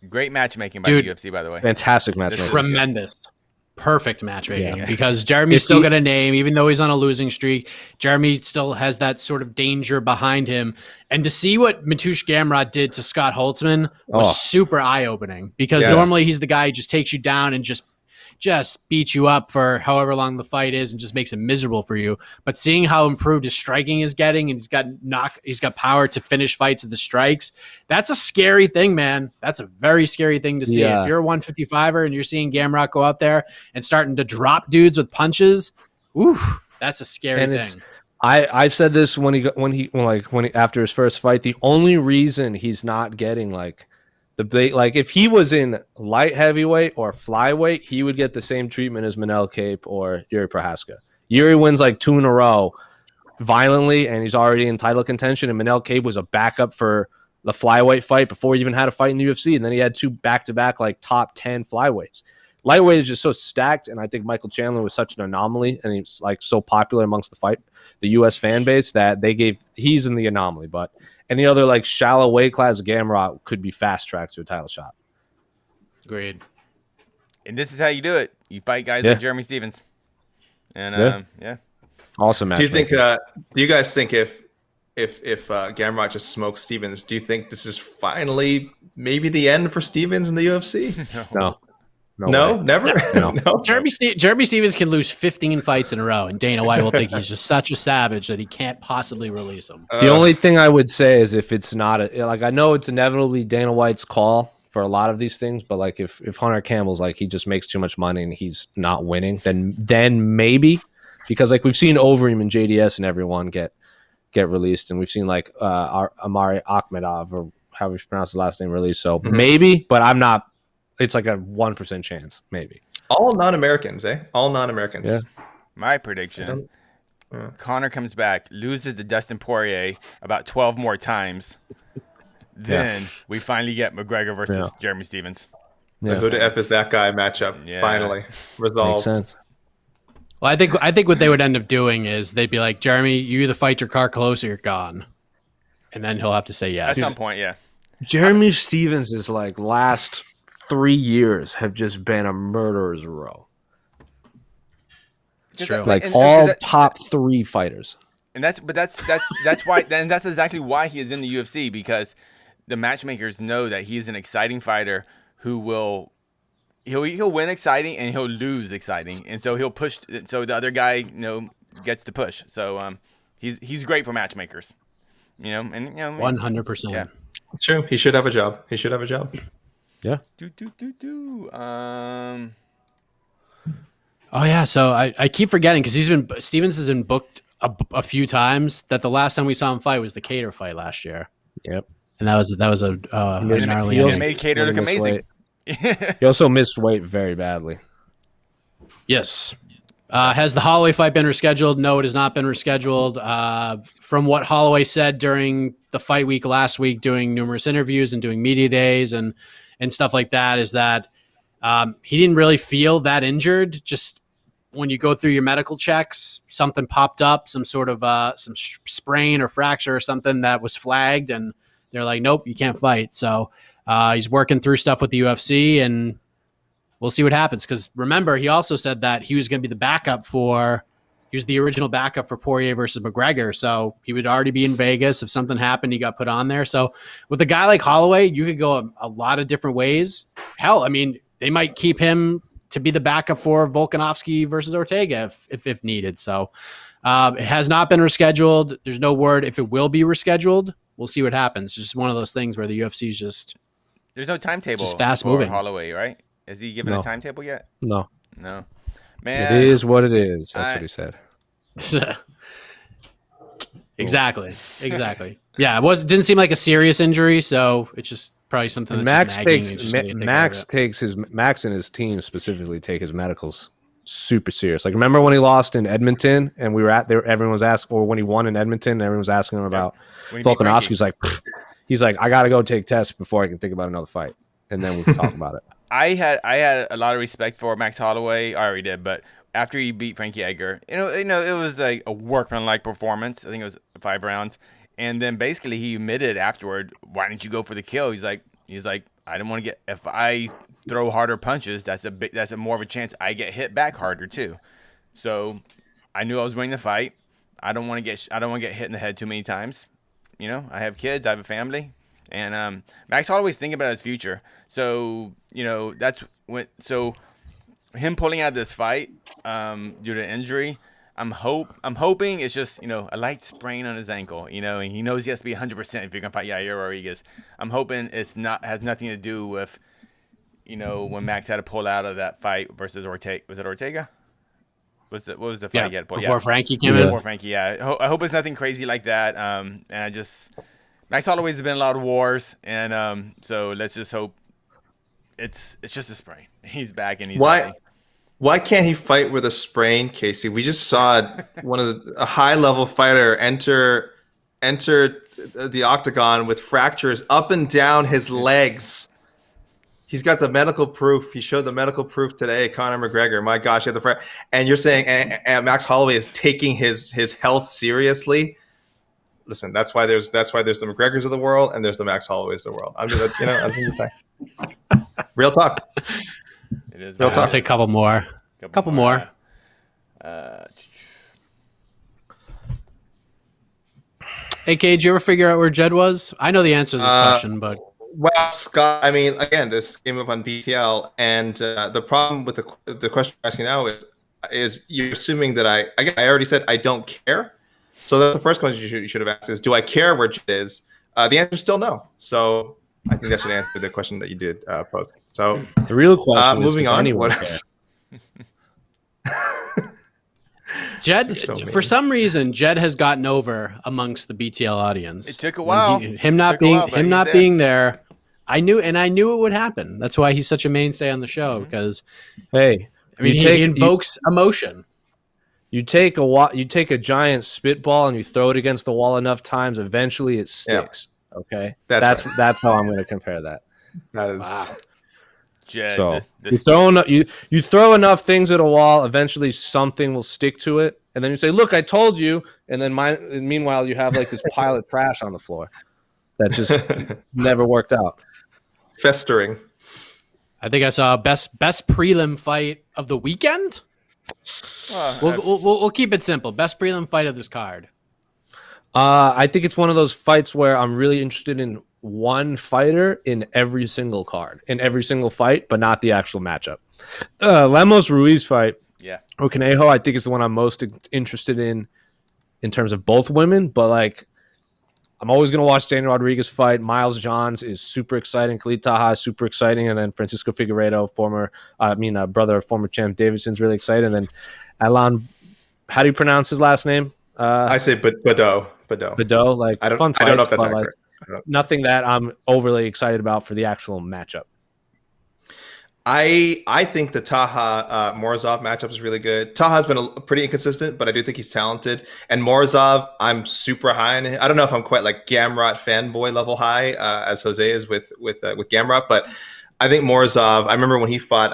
Great matchmaking by the UFC, by the way. Fantastic matchmaking. Tremendous. Perfect matchmaking because Jeremy's still got a name, even though he's on a losing streak. Jeremy still has that sort of danger behind him. And to see what Mateusz Gamrot did to Scott Holtzman was super eye-opening because normally he's the guy who just takes you down and just beats you up for however long the fight is and just makes it miserable for you. But seeing how improved his striking is getting, and he's got power to finish fights with the strikes. That's a scary thing, man. That's a very scary thing to see. Yeah. If you're a 155er and you're seeing Gamrot go out there and starting to drop dudes with punches, that's a scary thing. I've said this when he after his first fight, the only reason he's not getting if he was in light heavyweight or flyweight, he would get the same treatment as Manel Kape or Yuri Prohaska. Yuri wins 2 in a row violently, and he's already in title contention. And Manel Kape was a backup for the flyweight fight before he even had a fight in the UFC. And then he had 2 back-to-back top 10 flyweights. Lightweight is just so stacked, and I think Michael Chandler was such an anomaly, and he's so popular amongst the U.S. fan base that he's in the anomaly. But any other shallow weight class, Gamrot could be fast tracked to a title shot. Agreed. And this is how you do it. You fight guys like Jeremy Stevens. And awesome match. Do you think? Do you guys think if Gamrot just smokes Stevens, do you think this is finally maybe the end for Stevens in the UFC? No. No, never. No. No. Jeremy Stevens can lose 15 fights in a row, and Dana White will think he's just such a savage that he can't possibly release him. The only thing I would say is if it's not I know it's inevitably Dana White's call for a lot of these things, but if Hunter Campbell's he just makes too much money and he's not winning, then maybe, because we've seen Overeem and JDS and everyone get released, and we've seen Amari Akhmedov or however you pronounce his last name released. So maybe, but I'm not. It's a 1% chance, maybe. All non-Americans, eh? All non-Americans. Yeah. My prediction, Conor comes back, loses to Dustin Poirier about 12 more times. Then we finally get McGregor versus Jeremy Stevens. The who the F is that guy matchup finally resolved. Makes sense. Well, I think what they would end up doing is they'd be like, Jeremy, you either fight your car close or you're gone. And then he'll have to say yes. At some point, yeah. Jeremy Stevens is last 3 years have just been a murderer's row. It's true. Top 3 fighters. And that's why, and that's exactly why he is in the UFC, because the matchmakers know that he's an exciting fighter who he'll win exciting and he'll lose exciting, and so he'll push. So the other guy, gets to push. So he's great for matchmakers, and 100%. Yeah, It's true. He should have a job. Yeah. Oh yeah. So I keep forgetting because Stevens has been booked a few times. That the last time we saw him fight was the Cater fight last year. Yep. And that was a gnarly. It made Cater look amazing. He also missed weight very badly. Yes. Has the Holloway fight been rescheduled? No, it has not been rescheduled. From what Holloway said during the fight week last week, doing numerous interviews and doing media days and stuff like that, is that he didn't really feel that injured. Just when you go through your medical checks, something popped up, some sort of some sprain or fracture or something that was flagged, and they're like, nope, you can't fight. So he's working through stuff with the UFC, and we'll see what happens. Because remember, he also said that he was going to be he was the original backup for Poirier versus McGregor. So he would already be in Vegas. If something happened, he got put on there. So with a guy like Holloway, you could go a lot of different ways. Hell, I mean, they might keep him to be the backup for Volkanovski versus Ortega if needed. So it has not been rescheduled. There's no word if it will be rescheduled. We'll see what happens. It's just one of those things where the UFC is just... There's no timetable just fast for moving. Holloway, right? Has he given a timetable yet? No. Man, it is what it is. That's what he said. Exactly. Yeah, didn't seem like a serious injury, so it's just probably something that's Max and his team specifically take his medicals super serious. Remember when he lost in Edmonton and we were at there, everyone was asking, or when he won in Edmonton, and everyone was asking him about Volkanovski. He's like, I got to go take tests before I can think about another fight. and then we can talk about it. I had a lot of respect for Max Holloway. I already did, but after he beat Frankie Edgar, it was like a workmanlike performance. I think it was 5 rounds, and then basically he admitted afterward, "Why didn't you go for the kill?" He's like, I didn't want to get. If I throw harder punches, that's a more of a chance I get hit back harder too. So I knew I was winning the fight. I don't want to get hit in the head too many times. I have kids, I have a family, and Max Holloway's thinking about his future. So that's when. So him pulling out of this fight due to injury, I'm hoping it's just a light sprain on his ankle. And he knows he has to be 100% if you're gonna fight Yair Rodriguez. I'm hoping has nothing to do with when Max had to pull out of that fight versus Ortega. Was it Ortega? What was the fight he had to pull? Before Frankie came in? Before Frankie, yeah. I hope it's nothing crazy like that. And Max Holloway's been in a lot of wars, and so let's just hope it's just a sprain. He's back and he's healthy. Why can't he fight with a sprain, Casey? We just saw a high-level fighter enter the octagon with fractures up and down his legs. He's got the medical proof. He showed the medical proof today, Conor McGregor. My gosh, he had the and you're saying and Max Holloway is taking his health seriously. Listen, that's why there's the McGregors of the world and there's the Max Holloways of the world. I'm just I'm thinking real talk. It is real I'll talk. take a couple more. Couple more. Hey, Cage, you ever figure out where Jed was? I know the answer to this question, but well, Scott, I mean, again, this came up on BTL, and the problem with the question you're asking now is you're assuming that I already said I don't care. So that's the first question you should have asked is, do I care where Jed is? The answer is still no. So I think that should answer the question that you did pose. So The real question is, moving does on. anyone What care? Jed, So for some reason, Jed has gotten over amongst the BTL audience. It took a while. Him not being there. I knew it would happen. That's why he's such a mainstay on the show, because Hey, he invokes emotion. You take a giant spitball and you throw it against the wall enough times, eventually it sticks. Yep. Okay, that's how I'm going to compare that. That is. Wow. Jed, So you throw enough things at a wall, eventually something will stick to it, and then you say, "Look, I told you." And then meanwhile, you have like this pile of trash on the floor that just never worked out. Festering. I think I saw best prelim fight of the weekend. We'll keep it simple. Best prelim fight of this card. I think it's one of those fights where I'm really interested in one fighter in every single card, in every single fight, but not the actual matchup. Lemos Ruiz fight, or Conejo, I think is the one I'm most interested in terms of both women. But like, I'm always going to watch Daniel Rodriguez fight. Miles Johns is super exciting. Khalid Taha is super exciting, and then Francisco Figueiredo, brother of former champ Davidson's really exciting. And then Alan, how do you pronounce his last name? I say Badeau. Like, I don't fights, know if that's but accurate. Nothing that I'm overly excited about for the actual matchup. I think the Taha Morozov matchup is really good. Taha's been pretty inconsistent, but I do think he's talented. And Morozov, I'm super high on it. I don't know if I'm quite like Gamrot fanboy level high as Jose is with Gamrot, but I think Morozov. I remember when he fought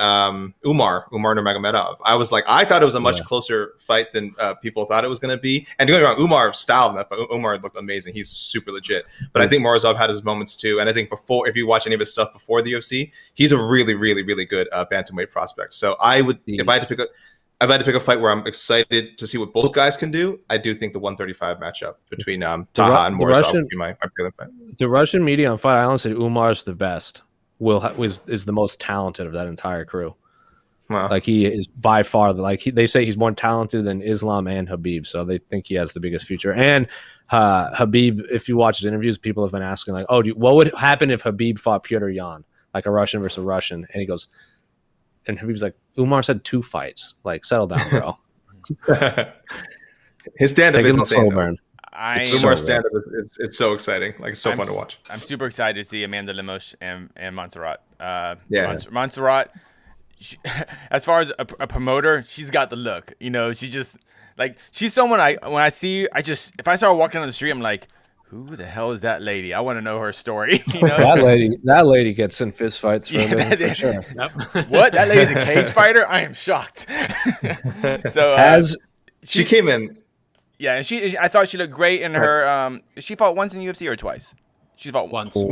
Umar Nurmagomedov. I thought it was a much closer fight than people thought it was going to be. And don't get me wrong, Umar styled that, but Umar looked amazing. He's super legit. But I think Morozov had his moments too. And I think if you watch any of his stuff before the UFC, he's a really, really, really good bantamweight prospect. So I would, if I had to pick a fight where I'm excited to see what both guys can do, I do think the 135 matchup between Taha and Morozov would be my favorite fight. The Russian media on Fight Island said Umar's the best. Is the most talented of that entire crew. Wow. Like, he is by far they say he's more talented than Islam and Khabib, so they think he has the biggest future. And Khabib, if you watch his interviews, people have been asking like, what would happen if Khabib fought Petr Yan, like a Russian versus a Russian? And he goes, and Khabib's like, Umar's had 2 fights. Like, settle down, bro. His stand-up is insane. Umar's stand-up it's so exciting. Like, it's so fun to watch. I'm super excited to see Amanda Lemos and Montserrat. Montserrat, as far as a promoter, she's got the look. She just like, she's someone when I see, if I start walking on the street, I'm like, Who the hell is that lady? I want to know her story. You know? that lady gets in fist fights for, for sure. Yep. What? That lady's a cage fighter? I am shocked. So she came in. Yeah, and I thought she looked great in her. She fought once in UFC or twice. She fought Once. Oh,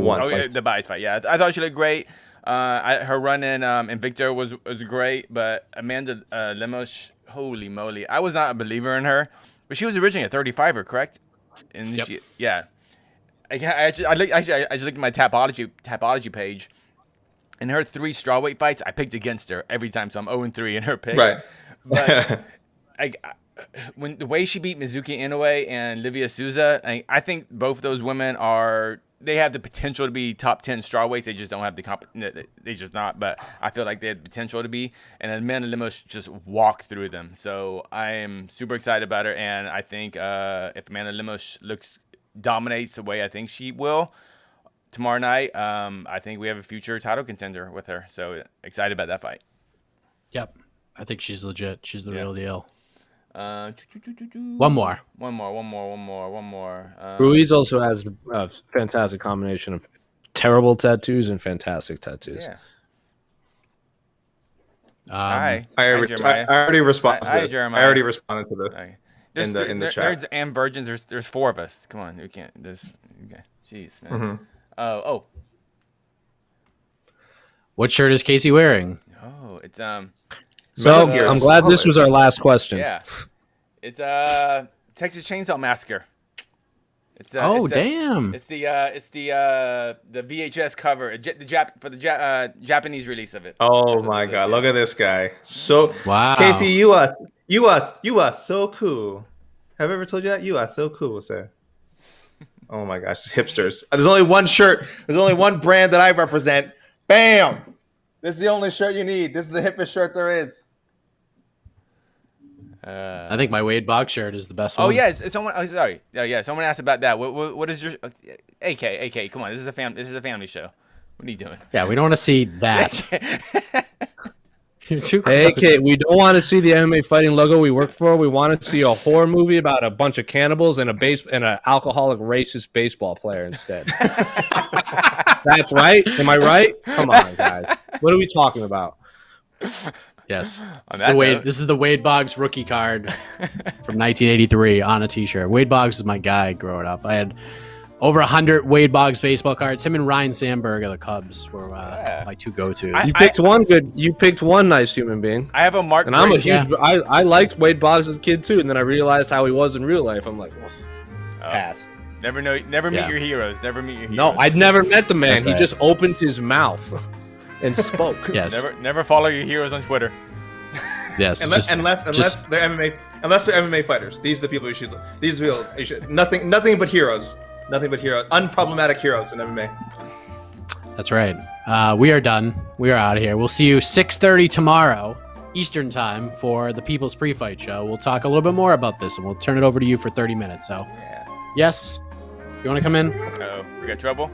the bias fight. Yeah, I thought she looked great. Her run in Victor was great, but Amanda Lemos, holy moly, I was not a believer in her, but she was originally a 35er, correct? And Yep. I just looked at my Tapology page, and her 3 strawweight fights, I picked against her every time, so I'm 0-3 in her picks. Right. But when the way she beat Mizuki Inoue and Livia Souza, I think both of those women they have the potential to be top 10 strawweights. They just don't have they just not. But I feel like they had the potential to be. And Amanda Lemos just walked through them. So I am super excited about her. And I think if Amanda Lemos dominates the way I think she will tomorrow night, I think we have a future title contender with her. So excited about that fight. Yep. I think she's legit. She's the real deal. One more. Ruiz also has a fantastic combination of terrible tattoos and fantastic tattoos. Yeah. I Jeremiah. already responded. Hi, Jeremiah. I already responded to this Okay. in the chat. Nerds and virgins. There's 4 of us. Come on, we can't. Okay. Jeez, man. Mm-hmm. What shirt is Casey wearing? Oh, it's So Metal Gear I'm glad this Solid. was our last question. yeah, it's Texas Chainsaw Massacre. It's Damn. It's the VHS cover, for the Japanese release of it. Oh That's what my it says, god, yeah. look at this guy. So Wow. Casey, you are so cool. Have I ever told you that? You are so cool, sir. Oh my gosh, hipsters. There's only one shirt. There's only one brand that I represent. Bam! This is the only shirt you need. This is the hippest shirt there is. I think my Wade Boggs shirt is the best one. Oh yeah, someone. Oh, sorry. Yeah. Someone asked about that. What is your AK? Come on, this is a family show. What are you doing? Yeah, we don't want to see that. You're too close. Hey, Kate, we don't want to see the MMA fighting logo we work for. We want to see a horror movie about a bunch of cannibals and an alcoholic racist baseball player instead. That's right. Am I right? Come on, guys. What are we talking about? Yes. On So that Wade, note- this is the Wade Boggs rookie card from 1983 on a T-shirt. Wade Boggs is my guy growing up. I had over 100 Wade Boggs baseball cards. Him and Ryan Sandberg of the Cubs were my 2 go-tos. You picked one good. You picked one nice human being. I have a Mark. And I'm a Grace- huge. I liked Wade Boggs as a kid too, and then I realized how he was in real life. I'm like, well, pass. Never meet your heroes. Never meet your heroes. No, I'd never met the man. That's He right. just opened his mouth and spoke. Yes. Never follow your heroes on Twitter. Yes. Unless just- they're MMA fighters. These are the people you should. These are the people you should. Nothing but heroes. Nothing but heroes. Unproblematic heroes in MMA. That's right. We are done. We are out of here. We'll see you 6:30 tomorrow Eastern time for the People's Pre-Fight Show. We'll talk a little bit more about this, and we'll turn it over to you for 30 minutes. So, yes, you want to come in? Oh, we got trouble.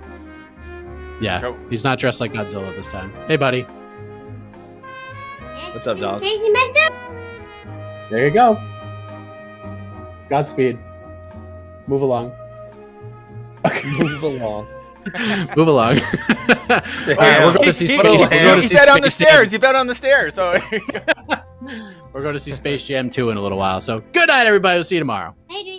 Yeah, Sure. he's not dressed like Godzilla this time. Hey, buddy. What's up, dog? Crazy mess up. There you go. Godspeed. Move along. Move along. Move along. We're going to see He Space. We're going to see fed on the Space Jam. stairs. He fed on the stairs. So We're going to see Space Jam 2 in a little while. So, good night, everybody. We'll see you tomorrow. Later.